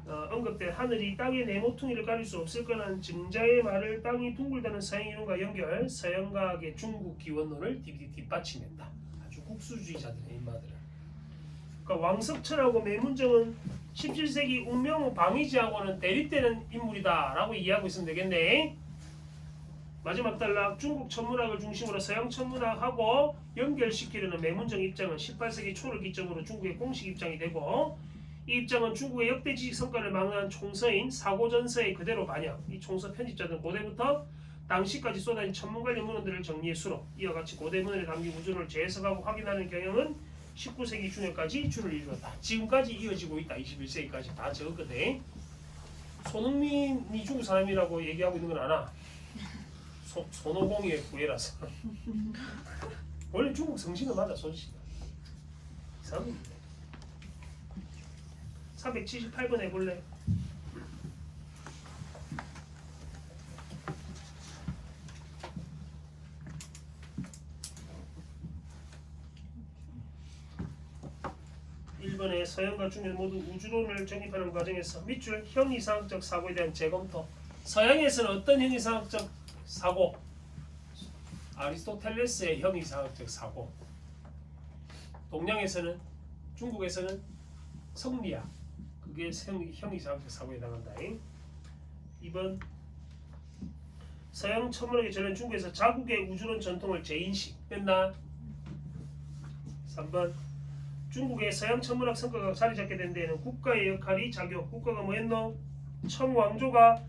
언급된 하늘이 땅의 네모퉁이를 가릴 수 없을 거라는 증자의 말을 땅이 둥글다는 서양 이론과 연결, 서양과학의 중국 기원론을 뒷받침했다. 아주 국수주의자들의 인마들은. 그러니까 왕석천하고 매문정은 17세기 웅명우 방이지하고는 대립되는 인물이다라고 이해하고 있으면 되겠네. 마지막 단락 중국 천문학을 중심으로 서양 천문학하고 연결시키려는 매문적 입장은 18세기 초를 기점으로 중국의 공식 입장이 되고 이 입장은 중국의 역대 지식 성과를 망라한 총서인 사고전서의 그대로 반영. 이 총서 편집자들은 고대부터 당시까지 쏟아진 천문 관련 문헌들을 정리해 수록 이와 같이 고대 문헌에 담긴 우주론을 재해석하고 확인하는 경향은 19세기 중엽까지 주를 이루었다. 지금까지 이어지고 있다. 21세기까지 다 적었거든. 손흥민이 중국 사람이라고 얘기하고 있는 건 아나? 손오공의 구애라서. 원래 중국 성씨는 맞아. 손씨가. 이상합니다. 378번 해볼래? 일본의 서양과 중국 모두 우주론을 정립하는 과정에서 밑줄 형이상학적 사고에 대한 재검토. 서양에서는 어떤 형이상학적 사고? 아리스토텔레스의 형이상학적 사고. 동양에서는 중국에서는 성리학. 그게 형이상학적 사고에 해당한다. 2번 서양 천문학의 전례 중국에서 자국의 우주론 전통을 재인식. 됐나? 3번 중국의 서양 천문학 성과가 자리 잡게 된 데에는 국가의 역할이 작용. 국가가 뭐 했노? 청왕조가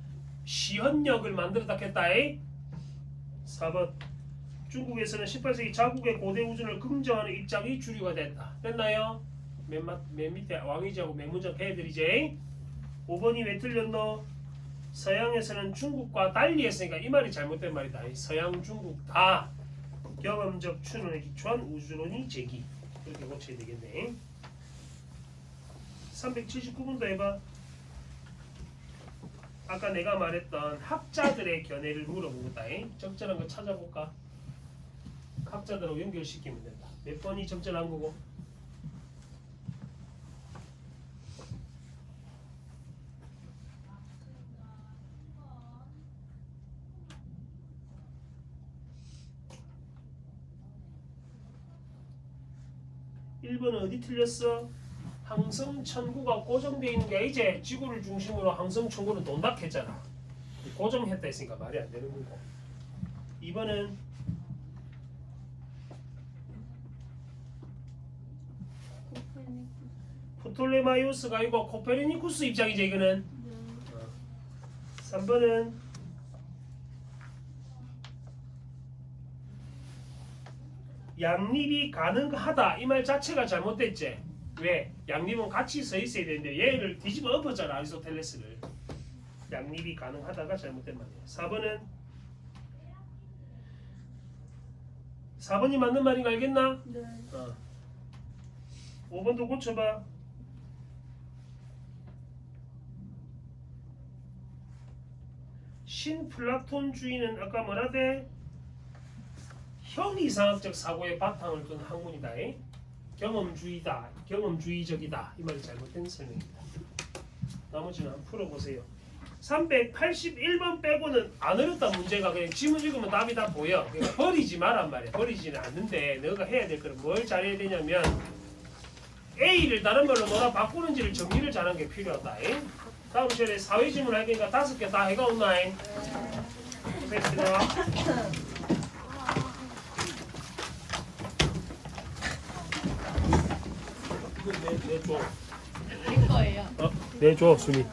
시헌역을 만들었다 했다. 4번 중국에서는 18세기 자국의 고대 우주론을 긍정하는 입장이 주류가 됐다. 됐나요? 맨 밑에 왕이지하고 맨 문장 해드리지. 5번이 왜 틀렸노? 서양에서는 중국과 달리 했으니까 이 말이 잘못된 말이다. 서양 중국 다 경험적 추론에 기초한 우주론이 제기. 이렇게 고쳐야 되겠네. 379번도 해봐. 아까 내가 말했던 학자들의 견해를 물어본 거다. 적절한 거 찾아볼까? 학자들하고 연결시키면 된다. 몇 번이 적절한 거고? (1번은) 어디 틀렸어? 항성천구가 고정되어 있는 게 이제 지구를 중심으로 항성천구는 돈닥했잖아. 고정했다 했으니까 말이 안 되는 거고. 2번은 프톨레마이오스가 아니고 코페르니쿠스 입장이지 이거는. 3번은 양립이 가능하다 이 말 자체가 잘못됐지. 왜? 양립은 같이 서 있어야 되는데 얘를 뒤집어 엎었잖아. 아리스토텔레스를. 양립이 가능하다가 잘못된 말이야. 4번은 4번이 맞는 말인 거 알겠나? 네. 5번도 고쳐봐. 신플라톤주의는 아까 뭐라대? 형이상학적 사고의 바탕을 둔 학문이다. 경험주의다, 경험주의적이다. 이 말이 잘못된 설명입니다. 나머지는 한번 풀어보세요. 381번 빼고는 안 어렵다. 문제가 그냥 지문 읽으면 답이 다 보여. 그러니까 버리지 마란 말이야. 버리지는 않는데 너가 해야 될 거는 뭘 잘해야 되냐면 A를 다른 말로 뭐라 바꾸는지를 정리를 잘하는 게 필요하다. 다음 시간에 사회지문 할 거니까 5개 다 해가 온나. 고생했습니다. 이거 내 줘. 내 거예요. 내 줘, 수미.